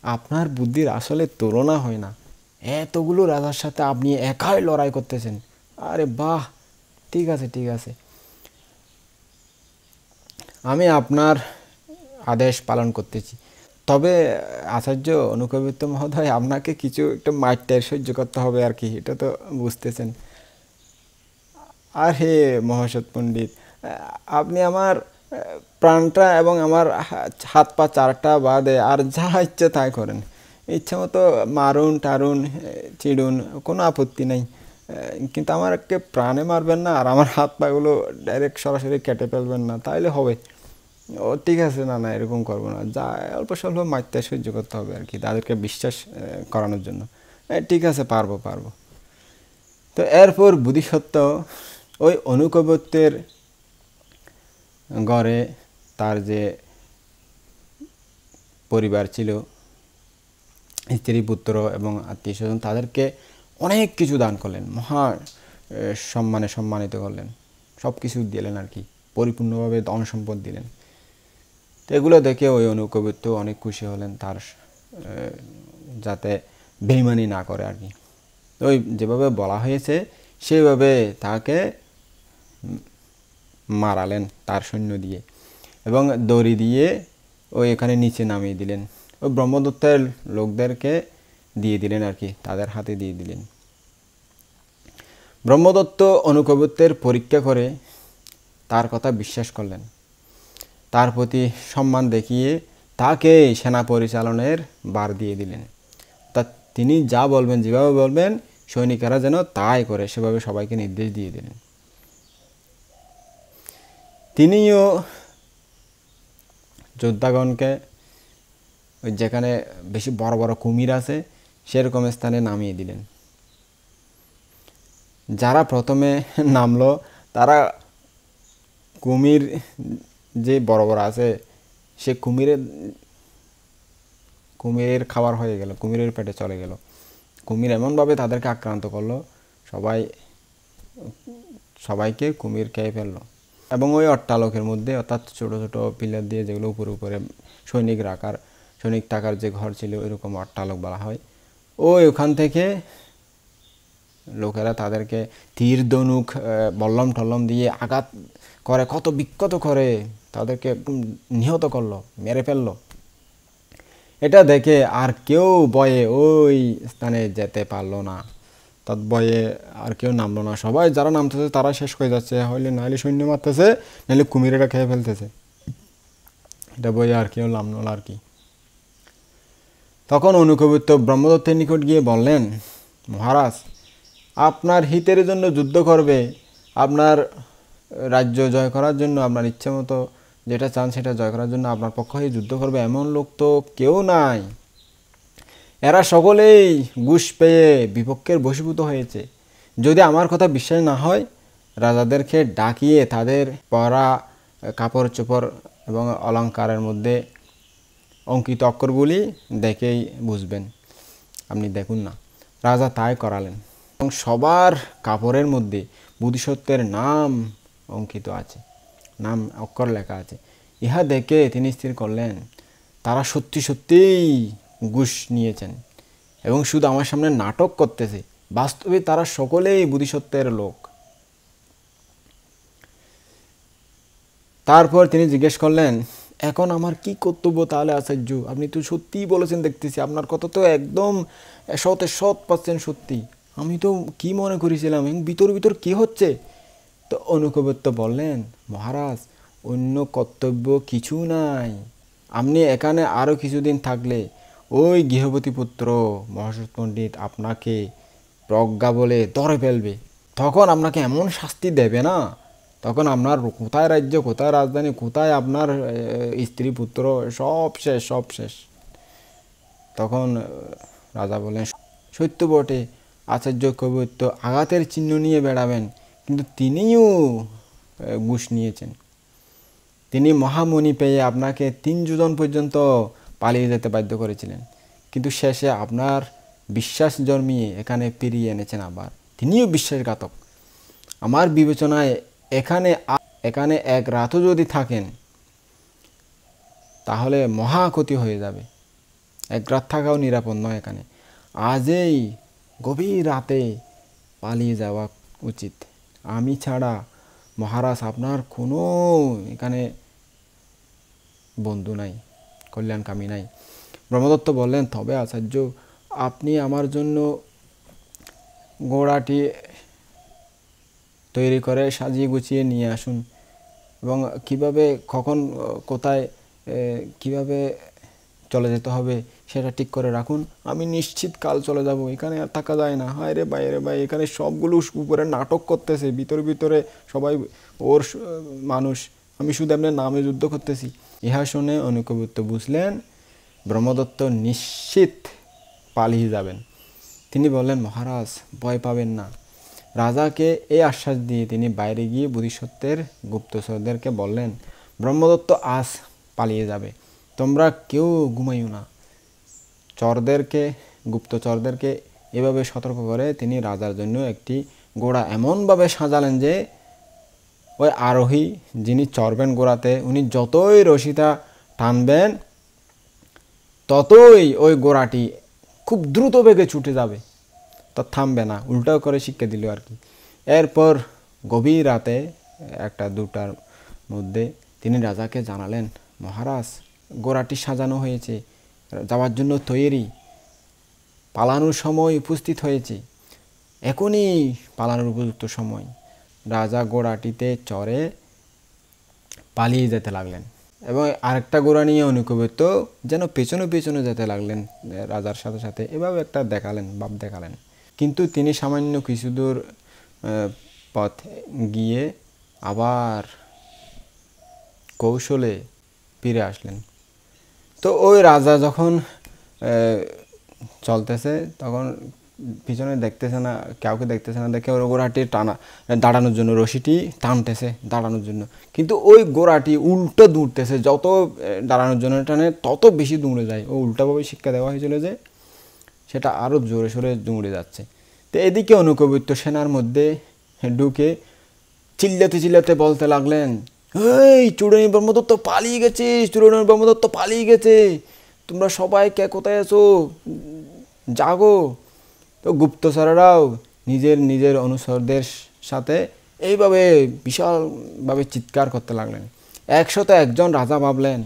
আপনার বুদ্ধির আসলে তুলনা হয় না। এতগুলো রাজার সাথে আপনি একাই লড়াই করতেছেন। আরে বাহ, ঠিক আছে ঠিক আছে, আমি আপনার আদেশ পালন করতেছি। তবে আচার্য অনুকবিত্ত মহোদয়, আপনাকে কিছু একটু মাইরটার সহ্য করতে হবে আর কি, এটা তো বুঝতেছেন। আর হে মহাসৎ পণ্ডিত, আপনি আমার প্রাণটা এবং আমার হাত পা চারটা বাদে আর যা ইচ্ছে তাই করেন, ইচ্ছে মতো মারুন টারুন চিড়ুন, কোনো আপত্তি নেই, কিন্তু আমারকে প্রাণে মারবেন না আর আমার হাত পাগুলো ডাইরেক্ট সরাসরি কেটে ফেলবেন না, তাইলে হবে। ও ঠিক আছে, না না এরকম করবো না, যা অল্প স্বল্প মারতে সহ্য করতে হবে আর কি, তাদেরকে বিশ্বাস করানোর জন্য। ঠিক আছে, পারবো পারবো। তো এরপর বুদ্ধিসত্ত্ব ওই অনুকবত্যের ঘরে তার যে পরিবার ছিল, স্ত্রী পুত্র এবং আত্মীয় স্বজন, তাদেরকে অনেক কিছু দান করলেন, মহা সম্মানিত করলেন, সব কিছু দিলেন আর কি, পরিপূর্ণভাবে ধন সম্পদ দিলেন। তো এগুলো দেখে ওই অনুকবিত্য অনেক খুশি হলেন, তার যাতে বেইমানি না করে আর কি। ওই যেভাবে বলা হয়েছে সেইভাবে তাকে মারালেন তার সৈন্য দিয়ে, এবং দড়ি দিয়ে ওই এখানে নিচে নামিয়ে দিলেন, ওই ব্রহ্মদত্তের লোকদেরকে দিয়ে দিলেন আর কি, তাদের হাতে দিয়ে দিলেন। ব্রহ্মদত্ত অনুকবিত্যের পরীক্ষা করে তার কথা বিশ্বাস করলেন, তার প্রতি সম্মান দেখিয়ে তাকে সেনা পরিচালনের ভার দিয়ে দিলেন। তা তিনি যা বলবেন, যেভাবে বলবেন, সৈনিকেরা যেন তাই করে, সেভাবে সবাইকে নির্দেশ দিয়ে দিলেন। তিনিও যোদ্ধাগণকে ওই যেখানে বেশি বড় বড় কুমির আছে সেরকম স্থানে নামিয়ে দিলেন। যারা প্রথমে নামলো তারা কুমির যে বড় বড় আছে সে কুমিরের খাবার হয়ে গেল, কুমিরের পেটে চলে গেল। কুমির এমনভাবে তাদেরকে আক্রান্ত করলো, সবাইকে কুমির খেয়ে ফেললো। এবং ওই অট্টালোকের মধ্যে, অর্থাৎ ছোট ছোট পিলার দিয়ে যেগুলো উপরে উপরে সৈনিক থাকার যে ঘর ছিল, ওইরকম অট্টালোক বলা হয়, ওখান থেকে লোকেরা তাদেরকে তীর ধনুক বল্লম টল্লম দিয়ে আঘাত করে, কত বিক্ষত করে তাদেরকে একদম নিহত করলো, মেরে ফেললো। এটা দেখে আর কেউ ভয়ে ওই স্থানে যেতে পারলো না, তার ভয়ে আর কেউ নামলো না। সবাই যারা নামতেছে তারা শেষ হয়ে যাচ্ছে, নাহলে সৈন্য মারতেছে, নাহলে কুমিরেরা খেয়ে ফেলতেছে, এটা ভয়ে আর কেউ নামলো না আর কি। তখন অনুকবিত্ত ব্রহ্মদত্তের নিকট গিয়ে বললেন, মহারাজ, আপনার হিতের জন্য যুদ্ধ করবে, আপনার রাজ্য জয় করার জন্য, আপনার ইচ্ছে মতো যেটা চান সেটা জয় করার জন্য আপনার পক্ষ হয়ে যুদ্ধ করবে, এমন লোক তো কেউ নাই। এরা সকলেই ঘুষ পেয়ে বিপক্ষের বশীভূত হয়েছে। যদি আমার কথা বিশ্বাস না হয়, রাজাদেরকে ডাকিয়ে তাদের পরা কাপড় চোপড় এবং অলঙ্কারের মধ্যে অঙ্কিত অক্ষরগুলি দেখেই বুঝবেন, আপনি দেখুন না। রাজা তাই করালেন, এবং সবার কাপড়ের মধ্যে বোধিসত্ত্বের নাম অঙ্কিত আছে, নাম অক্ষর লেখা আছে। ইহা দেখে তিনি স্থির করলেন তারা সত্যি সত্যিই ঘুষ নিয়েছেন, এবং শুধু আমার সামনে নাটক করতেছে, বাস্তবে তারা সকলেই বোধিসত্ত্বের লোক। তারপর তিনি জিজ্ঞেস করলেন, এখন আমার কি কর্তব্য তাহলে আচার্য? আপনি তো সত্যিই বলেছেন, দেখতেছি আপনার কথা তো একদম 100% সত্যি। আমি তো কি মনে করেছিলাম, ভিতর ভিতর কি হচ্ছে? তো অনুকবিত্ত বললেন, মহারাজ, অন্য কর্তব্য কিছু নাই। আপনি এখানে আরও কিছুদিন থাকলে ওই গৃহপতি পুত্র মহাসত পণ্ডিত আপনাকে প্রজ্ঞা বলে ধরে ফেলবে। তখন আপনাকে এমন শাস্তি দেবে না, তখন আপনার কোথায় রাজ্য, কোথায় রাজধানী, কোথায় আপনার স্ত্রী পুত্র, সব শেষ, সব শেষ। তখন রাজা বলেন, সত্য বটে, আচার্য কবিত্ব আঘাতের চিহ্ন নিয়ে বেড়াবেন, কিন্তু তিনিও ঘুষ নিয়েছেন। তিনি মহামণি পেয়ে আপনাকে 3 যোজন পর্যন্ত পালিয়ে যেতে বাধ্য করেছিলেন, কিন্তু শেষে আপনার বিশ্বাস জন্মিয়ে এখানে ফিরিয়ে এনেছেন। আবার তিনিও বিশ্বাসঘাতক। আমার বিবেচনায় এখানে এক রাতও যদি থাকেন তাহলে মহা ক্ষতি হয়ে যাবে। এক রাত থাকাও নিরাপদ নয় এখানে। আজই গভীর রাতে পালিয়ে যাওয়া উচিত। আমি ছাড়া মহারাজ আপনার কোনো এখানে বন্ধু নাই, কল্যাণকামী নাই। ব্রহ্মদত্ত বললেন, তবে আচার্য, আপনি আমার জন্য ঘোড়াটি তৈরি করে সাজিয়ে গুছিয়ে নিয়ে আসুন, এবং কিভাবে, কখন, কোথায়, কিভাবে চলে যেতে হবে সেটা ঠিক করে রাখুন। আমি নিশ্চিত কাল চলে যাব, এখানে আর থাকা যায় না। হায় রে ভাই, এখানে সবগুলো উপরে নাটক করতেছে, ভিতরে সবাই ওর মানুষ, আমি শুধু আপনার নামে যুদ্ধ করতেছি। ইহা শুনে অনুকবিত্ত বুঝলেন ব্রহ্মদত্ত নিশ্চিত পালিয়ে যাবেন। তিনি বললেন, মহারাজ, ভয় পাবেন না। রাজাকে এই আশ্বাস দিয়ে তিনি বাইরে গিয়ে বোধিসত্ত্বের গুপ্তচরদেরকে বললেন, ব্রহ্মদত্ত আজ পালিয়ে যাবে, তোমরা কেউ ঘুমাইও না। গুপ্তচরদেরকে এভাবে সতর্ক করে তিনি রাজার জন্য একটি ঘোড়া এমনভাবে সাজালেন যে ওই আরোহী যিনি চড়বেন ঘোড়াতে, উনি যতই রশিটা টানবেন ততই ওই ঘোড়াটি খুব দ্রুত বেগে ছুটে যাবে, তা থামবে না, উল্টাও করে শিক্ষা দিল আর কি। এরপর গভীর রাতে 1-2টার মধ্যে তিনি রাজাকে জানালেন, মহারাজ, ঘোড়াটি সাজানো হয়েছে, যাওয়ার জন্য তৈরি, পালানোর সময় উপস্থিত হয়েছে, এখনই পালানোর উপযুক্ত সময়। রাজা ঘোড়াটিতে চড়ে পালিয়ে যেতে লাগলেন, এবং আরেকটা ঘোড়া নিয়ে অনুকবিত্ত যেন পেছনে যেতে লাগলেন রাজার সাথে সাথে। এভাবে একটা ভাব দেখালেন। কিন্তু তিনি সামান্য কিছু দূর পথ গিয়ে আবার কৌশলে ফিরে আসলেন। তো ওই রাজা যখন চলতেছে তখন পিছনে দেখতেছে না, কাউকে দেখতেছে না, দেখে ওই ঘোড়াটি দাঁড়ানোর জন্য রশিটি টানতেছে দাঁড়ানোর জন্য, কিন্তু ওই ঘোড়াটি উল্টো দৌড়তেছে। যত দাঁড়ানোর জন্য টানে তত বেশি দৌড়ে যায়। ও উল্টাভাবে শিক্ষা দেওয়া হয়েছিল যে সেটা আরও জোরে সোরে দৌড়ে যাচ্ছে। তো এদিকে অনুকবিত্ত সেনার মধ্যে ঢুকে চিল্লাতে বলতে লাগলেন, এই চূড়ানী ব্রহ্মদত্ত পালিয়ে গেছে, চূড়ানী ব্রহ্মদত্ত পালিয়ে গেছে, তোমরা সবাই কে কোথায় আছো, জাগো। তো গুপ্তচরেরাও নিজের অনুচরদের সাথে এইভাবে বিশালভাবে চিৎকার করতে লাগলেন। 101 রাজা ভাবলেন,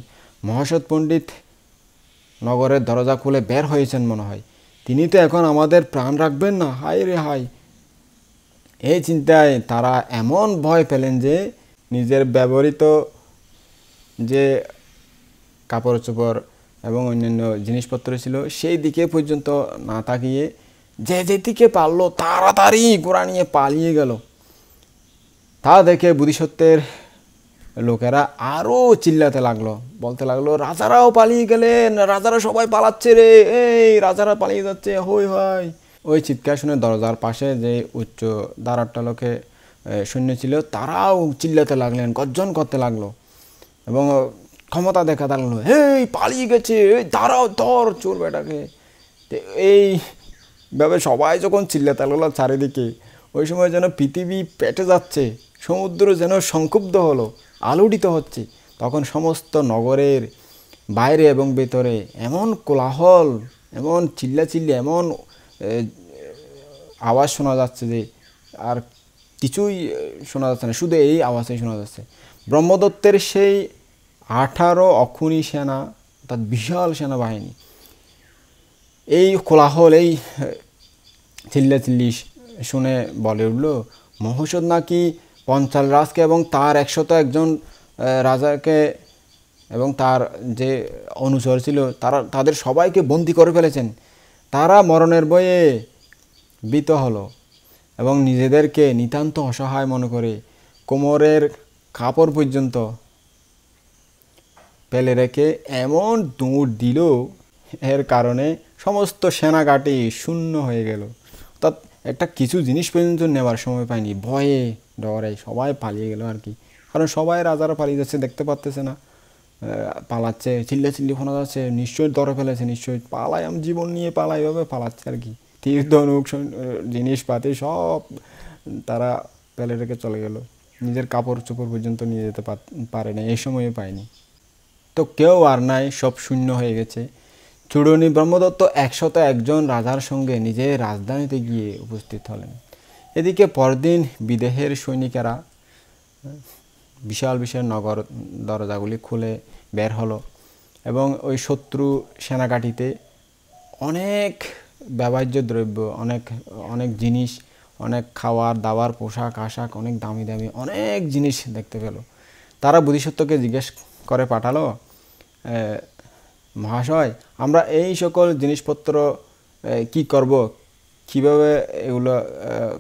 মহাসত পণ্ডিত নগরের দরজা খুলে বের হয়েছেন মনে হয়, তিনি তো এখন আমাদের প্রাণ রাখবেন না, হায় রে হায়। এই চিন্তায় তারা এমন ভয় পেলেন যে নিজের ব্যবহৃত যে কাপড় চোপড় এবং অন্যান্য জিনিসপত্র ছিল সেই দিকে পর্যন্ত না তাকিয়ে যেদিকে পারলো তাড়াতাড়ি ঘোড়া নিয়ে পালিয়ে গেল। তা দেখে বোধিসত্ত্বের লোকেরা আরও চিল্লাতে লাগলো, বলতে লাগলো, রাজারাও পালিয়ে গেলেন, রাজারা সবাই পালাচ্ছে রে, এই রাজারা পালিয়ে যাচ্ছে, হই হয়। ওই চিৎকার শুনে দরজার পাশে যে উচ্চ দাঁড়াটা লোকে সৈন্য ছিল তারাও চিল্লাতে লাগলেন, গর্জন করতে লাগলো এবং ক্ষমতা দেখাতে লাগলো, এই পালিয়ে গেছে, এই দাঁড়াও, ধর চোর বেটাকে। এইভাবে সবাই যখন চিল্লাতে লাগলো চারিদিকে, ওই সময় যেন পৃথিবী পেটে যাচ্ছে, সমুদ্র যেন সংক্ষুব্ধ হলো, আলোড়িত হচ্ছে। তখন সমস্ত নগরের বাইরে এবং ভেতরে এমন কোলাহল, এমন চিল্লাচিল্লি, এমন আওয়াজ শোনা যাচ্ছে যে আর কিছুই শোনা যাচ্ছে না, শুধু এই আওয়াজই শোনা যাচ্ছে। ব্রহ্মদত্তের সেই 18 অক্ষুণী সেনা, অর্থাৎ বিশাল সেনাবাহিনী, এই কোলাহল, এই চিল্লাচিল্লি শুনে বলে উঠল, মহোষধ নাকি পঞ্চাল রাজকে এবং তার 101 রাজাকে এবং তার যে অনুচর ছিল তাদের সবাইকে বন্দী করে ফেলেছেন। তারা মরণের ভয়ে ভীত হলো এবং নিজেদেরকে নিতান্ত অসহায় মনে করে কোমরের কাপড় পর্যন্ত ফেলে রেখে এমন দৌড় দিল, এর কারণে সমস্ত সেনাঘাটি শূন্য হয়ে গেল। অর্থাৎ একটা কিছু জিনিস পর্যন্ত নেওয়ার সময় পায়নি, ভয়ে ডরে সবাই পালিয়ে গেল আর কি। কারণ সবাই রাজারা পালিয়ে যাচ্ছে, দেখতে পারতেছে না, পালাচ্ছে, চিল্লাচিল্লি শোনা যাচ্ছে, নিশ্চয়ই ধরে ফেলেছে, নিশ্চয়ই পালাই, আমি জীবন নিয়ে পালাই, এভাবে পালাচ্ছে আর কি। তীর ধনুক জিনিসপাতি সব তারা ফেলে রেখে চলে গেল, নিজের কাপড় চোপড় পর্যন্ত নিয়ে যেতে পারে না, এই সময়ে পায়নি। তো কেউ আর নাই, সব শূন্য হয়ে গেছে। চূড়ামণি ব্রহ্মদত্ত 101 রাজার সঙ্গে নিজের রাজধানীতে গিয়ে উপস্থিত হলেন। এদিকে পরদিন বিদেহের সৈনিকেরা বিশাল বিশাল নগর দরজাগুলি খুলে বের হলো এবং ওই শত্রু সেনাঘাটিতে অনেক ব্যবহার্য দ্রব্য, অনেক অনেক জিনিস, অনেক খাওয়ার দাওয়ার, পোশাক আশাক, অনেক দামি দামি অনেক জিনিস দেখতে পেল। তারা বোধিসত্ত্বকে জিজ্ঞেস করে পাঠালো, মহাশয়, আমরা এই সকল জিনিসপত্র কি করব, কিভাবে এগুলো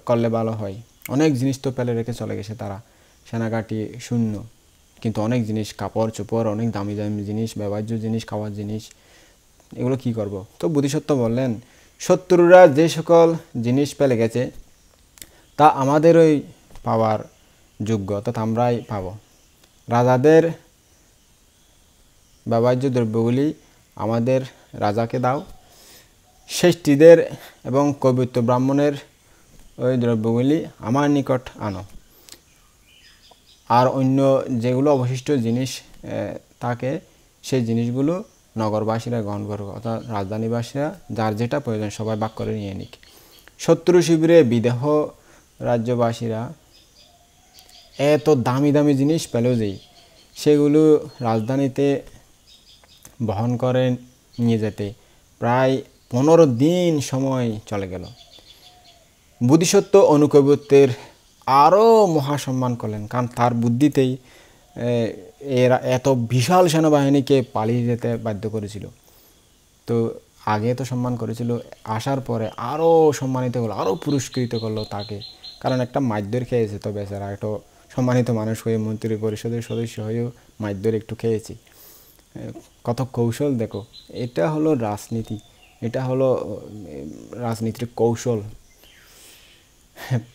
করলে ভালো হয়? অনেক জিনিস তো ফেলে রেখে চলে গেছে তারা, সেনাঘাটি শূন্য, কিন্তু অনেক জিনিস, কাপড় চোপড়, অনেক দামি দামি জিনিস, ব্যবহার্য জিনিস, খাওয়ার জিনিস, এগুলো কি করব? তো বোধিসত্ত্ব বললেন, শত্রুরা যে সকল জিনিস ফেলে গেছে তা আমাদেরই পাওয়ার যোগ্য, অর্থাৎ আমরাই পাবো। রাজাদের ব্যবহার্য দ্রব্যগুলি আমাদের রাজাকে দাও, শ্রেষ্ঠীদের এবং কবিত্ব ব্রাহ্মণের ওই দ্রব্যগুলি আমার নিকট আনো, আর অন্য যেগুলো অবশিষ্ট জিনিস থাকে সেই জিনিসগুলো নগরবাসীরা গ্রহণ করবে, অর্থাৎ রাজধানীবাসীরা যার যেটা প্রয়োজন সবাই ভাগ করে নিয়ে নিক। শত্রু শিবিরে বিদেহ রাজ্যবাসীরা এত দামি দামি জিনিস পেল যে সেগুলো রাজধানীতে বহন করে নিয়ে যেতে প্রায় 15 দিন সময় চলে গেল। বোধিসত্ত্ব অনুকৈবত্যের আরও মহাসম্মান করলেন, কারণ তার বুদ্ধিতেই এরা এত বিশাল সেনাবাহিনীকে পালিয়ে যেতে বাধ্য করেছিল। তো আগে তো সম্মান করেছিল, আসার পরে আরও সম্মানিত করলো, আরও পুরস্কৃত করলো তাকে, কারণ একটা মাইদ্যর খেয়েছে তো বেচারা, একটা সম্মানিত মানুষ হয়ে মন্ত্রী পরিষদের সদস্য হয়েও মাইদ্যর একটু খেয়েছি। কত কৌশল দেখো, এটা হলো রাজনীতি, এটা হলো রাজনীতির কৌশল,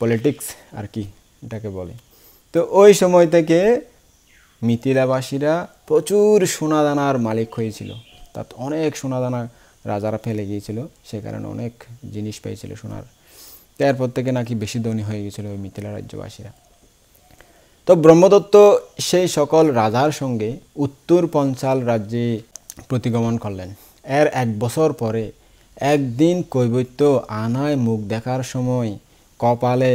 পলিটিক্স আর কি এটাকে বলে। তো ওই সময় থেকে মিথিলাবাসীরা প্রচুর সোনাদানার মালিক হয়েছিল, তাত অনেক সোনাদানা রাজারা ফেলে গিয়েছিল, সে কারণে অনেক জিনিস পেয়েছিল সোনার। তারপর থেকে নাকি বেশি ধনী হয়ে গিয়েছিল ওই মিথিলা রাজ্যবাসীরা। তো ব্রহ্মদত্ত সেই সকল রাজার সঙ্গে উত্তর পঞ্চাল রাজ্যে প্রতিগমন করলেন। এর 1 বছর পরে একদিন কৈবত্য আনায় মুখ দেখার সময় কপালে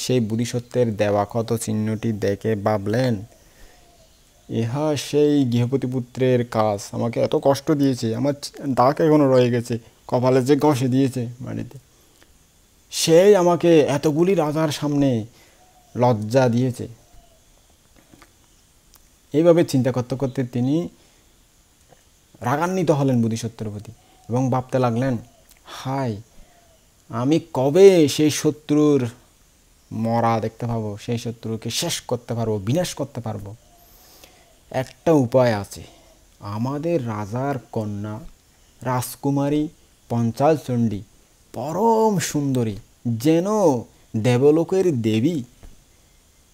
সেই বোধিসত্ত্বের দেওয়া ক্ষত চিহ্নটি দেখে ভাবলেন, ইহা সেই গৃহপতিপুত্রের কাজ, আমাকে এত কষ্ট দিয়েছে, আমার দাগ এখনো রয়ে গেছে, কপালে যে ঘষে দিয়েছে মাটিতে, সেই আমাকে এতগুলি রাজার সামনে লজ্জা দিয়েছে। এইভাবে চিন্তা করতে করতে তিনি রাগান্বিত হলেন বোধিসত্ত্বের প্রতি এবং ভাবতে লাগলেন, হায়, আমি কবে সেই শত্রুর মরা দেখতে পাবো, সেই শত্রুকে শেষ করতে পারবো, বিনাশ করতে পারবো। একটা উপায় আছে, আমাদের রাজার কন্যা রাজকুমারী পঞ্চাল চণ্ডী পরম সুন্দরী, যেন দেবলোকের দেবী,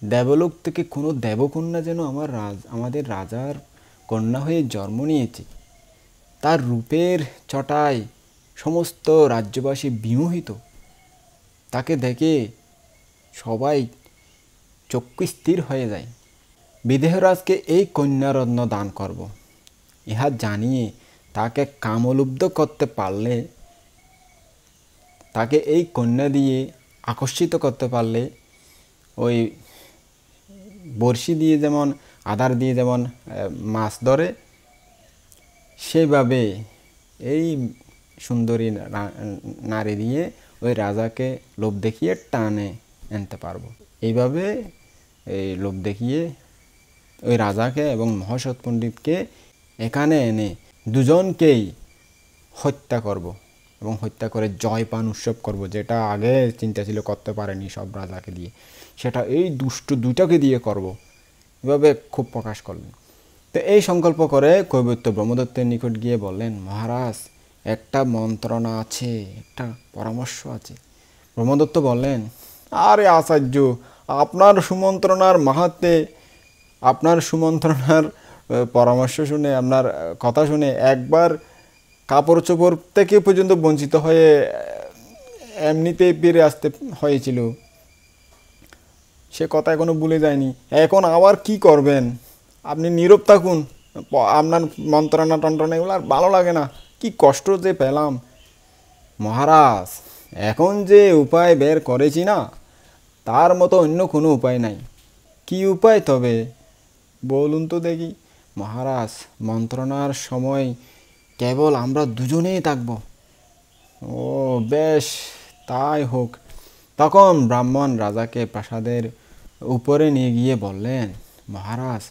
দেবলোক থেকে কোনো দেবকন্যা যেন আমাদের রাজার কন্যা হয়ে জন্ম নিয়েছে। তার রূপের চটায় সমস্ত রাজ্যবাসী বিমোহিত, তাকে দেখে সবাই চক্ষু স্থির হয়ে যায়। বিদেহরাজকে এই কন্যারত্ন দান করব, ইহা জানিয়ে তাকে কামলুব্ধ করতে পারলে তাকে এই কন্যা দিয়ে আকর্ষিত করতে পারলে ওই বড়শি দিয়ে যেমন আদার দিয়ে যেমন মাছ ধরে, সেইভাবে এই সুন্দরী নারী দিয়ে ওই রাজাকে লোভ দেখিয়ে টানে আনতে পারবো। এইভাবে এই লোভ দেখিয়ে ওই রাজাকে এবং মহাসৎ পণ্ডিতকে এখানে এনে দুজনকেই হত্যা করব এবং হত্যা করে জয়পান উৎসব করব, যেটা আগে চিন্তা ছিল করতে পারেনি সব রাজাকে দিয়ে, সেটা এই দুষ্ট দুটাকে দিয়ে করব। এভাবে খুব প্রকাশ করলেন। তো এই সংকল্প করে কৈবর্ত ব্রহ্মদত্তের নিকট গিয়ে বললেন, মহারাজ একটা মন্ত্রণা আছে, একটা পরামর্শ আছে। ব্রহ্মদত্ত বললেন, আরে আচার্য, আপনার সুমন্ত্রণার মাহাত্মে, আপনার সুমন্ত্রণার পরামর্শ শুনে, আপনার কথা শুনে একবার কাপড় চোপড় থেকে পর্যন্ত বঞ্চিত হয়ে এমনিতেই ফিরে আসতে হয়েছিল, সে কথা এখনো ভুলে যায়নি। এখন আবার কি করবেন? আপনি নীরব থাকুন, আপনার মন্ত্রণা টন্ত্রণা এগুলো আর ভালো লাগে না, কি কষ্ট যে পেলাম। মহারাজ, এখন যে উপায় বের করেছি না, তার মতো অন্য কোনো উপায় নাই। কি উপায় তবে বলুন তো দেখি। মহারাজ, মন্ত্রণার সময় কেবল আমরা দুজনেই থাকব। ও বেশ, তাই হোক। তখন ব্রাহ্মণ রাজাকে প্রাসাদের উপরে নিয়ে গিয়ে বললেন, মহারাজ,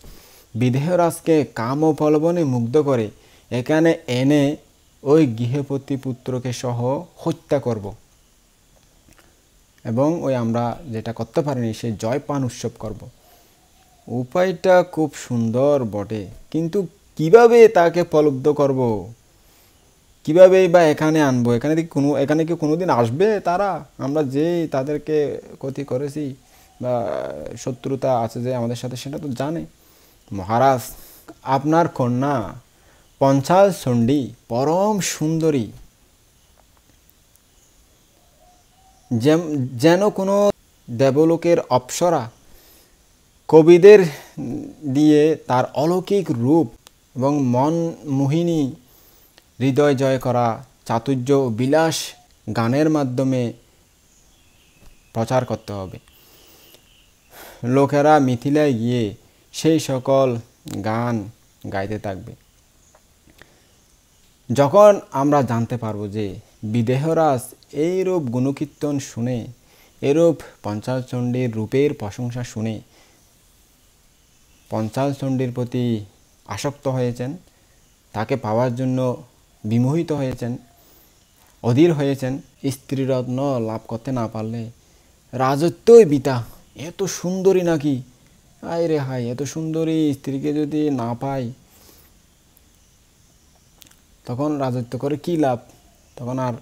বিদেহরাজকে কাম ও প্রলোভনে মুগ্ধ করে এখানে এনে ওই গৃহপতি পুত্রকে সহ হত্যা করব এবং ওই আমরা যেটা করতে পারিনি সেই জয়পান উৎসব করব। উপায়টা খুব সুন্দর বটে, কিন্তু কিভাবে তাকে প্রলুব্ধ করব, কিভাবেই বা এখানে আনবো? এখানে কি কোনোদিন আসবে তারা? আমরা যেই তাদেরকে ক্ষতি করেছি বা শত্রুতা আছে যে আমাদের সাথে, সেটা তো জানে। মহারাজ, আপনার কন্যা পঞ্চাল চণ্ডী পরম সুন্দরী, যেন কোনো দেবলোকের অপ্সরা। কবিদের দিয়ে তার অলৌকিক রূপ এবং মন মোহিনী হৃদয় জয় করা চাতুর্য ও বিলাস গানের মাধ্যমে প্রচার করতে হবে। লোকেরা মিথিলায় গিয়ে সেই সকল গান গাইতে থাকবে। যখন আমরা জানতে পারবো যে বিদেহরাজ এইরূপ গুণকীর্তন শুনে, এরূপ পঞ্চাল চণ্ডীর রূপের প্রশংসা শুনে পঞ্চাল চণ্ডীর প্রতি আসক্ত হয়েছেন, তাকে পাওয়ার জন্য বিমোহিত হয়েছেন, অধীর হয়েছেন, স্ত্রীরত্ন লাভ করতে না পারলে রাজত্বই বিতা। এত সুন্দরী নাকি, আয় রে হায়, এত সুন্দরী স্ত্রীকে যদি না পাই তখন রাজত্ব করে কি লাভ? তখন আর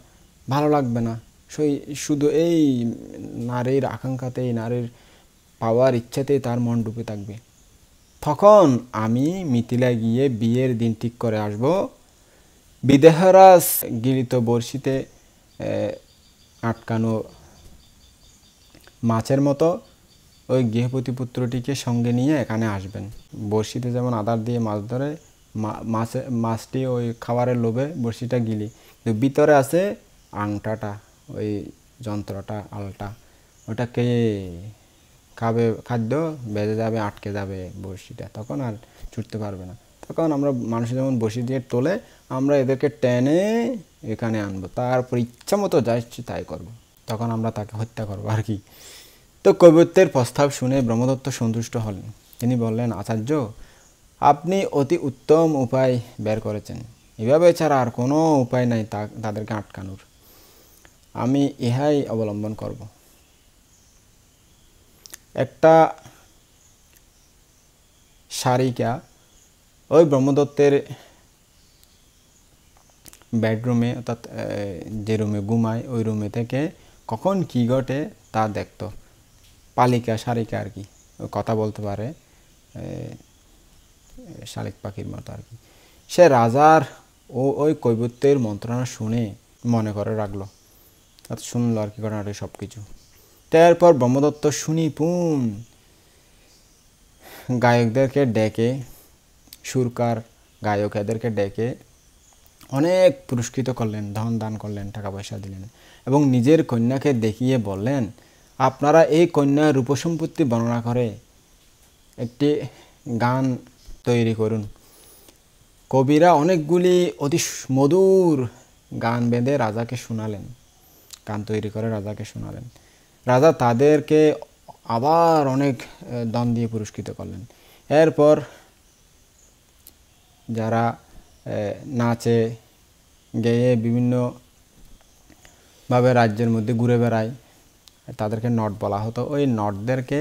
ভালো লাগবে না। শুধু এই নারীর আকাঙ্ক্ষাতেই, নারীর পাওয়ার ইচ্ছাতেই তার মন ডুবে থাকবে। তখন আমি মিথিলায় গিয়ে বিয়ের দিন ঠিক করে আসব। বিদেহরাজ গিলিত বড়শিতে আটকানো মাছের মতো ওই গৃহপতি পুত্রটিকে সঙ্গে নিয়ে এখানে আসবেন। বড়শিতে যেমন আদার দিয়ে মাছ ধরে, মাছটি ওই খাবারের লোভে বড়শিটা গিলি, কিন্তু ভিতরে আছে আংটাটা, ওই যন্ত্রটা, আলটা, ওটাকে খাবে, খাদ্য বেজে যাবে, আটকে যাবে বড়শিটা, তখন আর ছুটতে পারবে না। তখন আমরা মানুষ যেমন বড়শি দিয়ে তোলে, আমরা এদেরকে টেনে এখানে আনবো, তারপর ইচ্ছা মতো যা ইচ্ছে তাই করবো, তখন আমরা তাকে হত্যা করবো আর কি। তো কৈবর্তের প্রস্তাব শুনে ব্রহ্মদত্ত সন্তুষ্ট হলেন। তিনি বললেন, আচার্য, আপনি অতি উত্তম উপায় বের করেছেন। এভাবে ছাড়া আর কোনো উপায় নাই তাদেরকে আটকানোর। আমি ইহাই অবলম্বন করব। একটা শারিকা ওই ব্রহ্মদত্তের বেডরুমে, অর্থাৎ যে রুমে ঘুমায় ওই রুমে থেকে কখন কী ঘটে তা দেখত। পালিকা, শারিকা আর কি, কথা বলতে পারে, শালিক পাখির মতো আর কি। সে রাজার ওই কৈবর্তের মন্ত্রণা শুনে মনে করে রাখলো, শুনলো আর কি ঘটনাটা সব কিছু। তারপর ব্রহ্মদত্ত সুনিপুণ গায়কদেরকে ডেকে, সুরকার গায়ক এদেরকে ডেকে অনেক পুরস্কৃত করলেন, ধন দান করলেন, টাকা পয়সা দিলেন এবং নিজের কন্যাকে দেখিয়ে বললেন আপনারা এই কন্যার রূপসম্পত্তি বর্ণনা করে একটি গান তৈরি করুন। কবিরা অনেকগুলি অতি মধুর গান বেঁধে রাজাকে শোনালেন, গান তৈরি করে রাজাকে শোনালেন। রাজা তাদেরকে আবার অনেক দান দিয়ে পুরস্কৃত করলেন। এরপর যারা নাচে গেয়ে বিভিন্নভাবে রাজ্যের মধ্যে ঘুরে বেড়ায় তাদেরকে নট বলা হতো। ওই নটদেরকে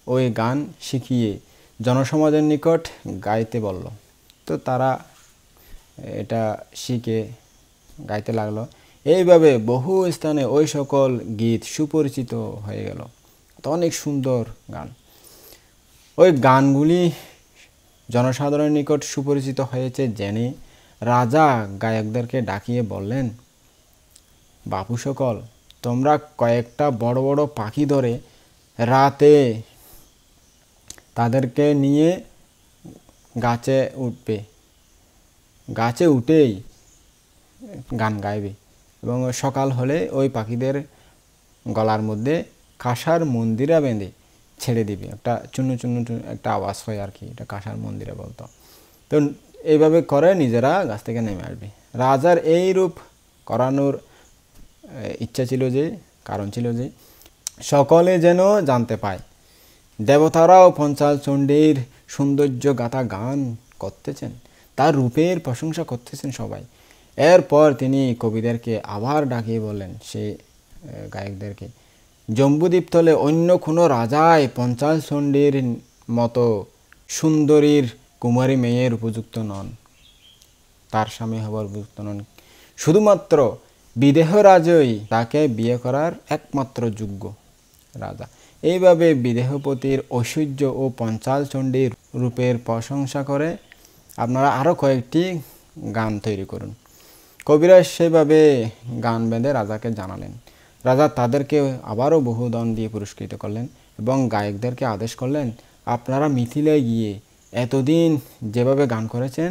ওই গান শিখিয়ে জনসমাজের নিকট গাইতে বলল। তো তারা এটা শিখে গাইতে লাগলো। এইভাবে বহু স্থানে ওই সকল গীত সুপরিচিত হয়ে গেল। তো অনেক সুন্দর গান। ওই গানগুলি জনসাধারণের নিকট সুপরিচিত হয়েছে জেনে রাজা গায়কদেরকে ডাকিয়ে বললেন, বাপু সকল, তোমরা কয়েকটা বড় বড় পাখি ধরে রাতে তাদেরকে নিয়ে গাছে উঠবে, গাছে উঠেই গান গাইবে এবং সকাল হলে ওই পাখিদের গলার মধ্যে কাঁসার মন্দিরা বেঁধে ছেড়ে দিবে। একটা চুন্নু চুন্নু একটা আওয়াজ হয় আর কি, এটা কাঁসার মন্দিরা বলতো। তো এইভাবে করে নিজেরা গাছ থেকে নেমে আসবে। রাজার এই রূপ করানোর ইচ্ছা ছিল যে, কারণ ছিল যে সকলে যেন জানতে পায় দেবতারাও পঞ্চাল চণ্ডীর সৌন্দর্য গাথা গান করতেছেন, তার রূপের প্রশংসা করতেছেন সবাই। এরপর তিনি কবিদেরকে আবার ডাকিয়ে বললেন, সে গায়কদেরকে, জম্বুদ্বীপতলে অন্য কোনো রাজায় পঞ্চাল চণ্ডীর মতো সুন্দরীর কুমারী মেয়ের উপযুক্ত নন, তার স্বামী হবার উপযুক্ত নন। শুধুমাত্র বিদেহরাজই তাকে বিয়ে করার একমাত্র যোগ্য রাজা। এইভাবে বিদেহপতির ঐশ্বর্য ও পঞ্চাল চণ্ডীর রূপের প্রশংসা করে আপনারা আরও কয়েকটি গান তৈরি করুন। কবিরা সেভাবে গান বেঁধে রাজাকে জানালেন। রাজা তাদেরকে আবারও বহু দান দিয়ে পুরস্কৃত করলেন এবং গায়কদেরকে আদেশ করলেন, আপনারা মিথিলায় গিয়ে এতদিন যেভাবে গান করেছেন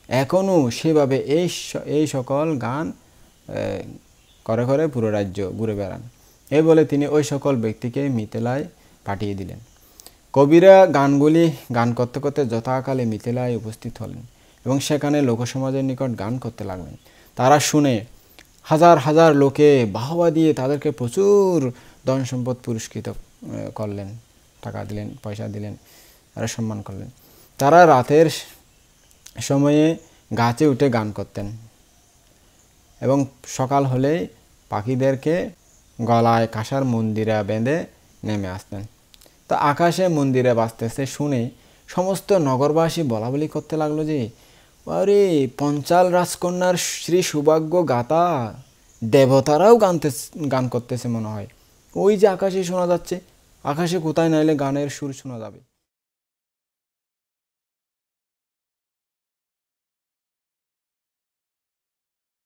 এখনও সেভাবে এই সকল গান করে করে পুরো রাজ্য ঘুরে বেড়ান। এই বলে তিনি ওই সকল ব্যক্তিকে মিথিলায় পাঠিয়ে দিলেন। কবিরা গানগুলি গান করতে করতে যথাকালে মিথিলায় উপস্থিত হলেন এবং সেখানে লোকসমাজের নিকট গান করতে লাগলেন। তারা শুনে হাজার হাজার লোকে বাহবা দিয়ে তাদেরকে প্রচুর ধন সম্পদ পুরস্কৃত করলেন, টাকা দিলেন, পয়সা দিলেন, আর সম্মান করলেন। তারা রাতের সময়ে গাছে উঠে গান করতেন এবং সকাল হলেই পাখিদেরকে গলায় কাঁসার মন্দিরা বেঁধে নেমে আসতেন। তো আকাশে মন্দিরে বাজতেছে শুনে সমস্ত নগরবাসী বলাবলি করতে লাগলো যে, আরে পঞ্চাল রাজকন্যার শ্রী সৌভাগ্য গাথা দেবতারাও গান করতেছে মনে হয়। ওই যে আকাশে শোনা যাচ্ছে, আকাশে কোথায় নাইলে গানের সুর শোনা যাবে।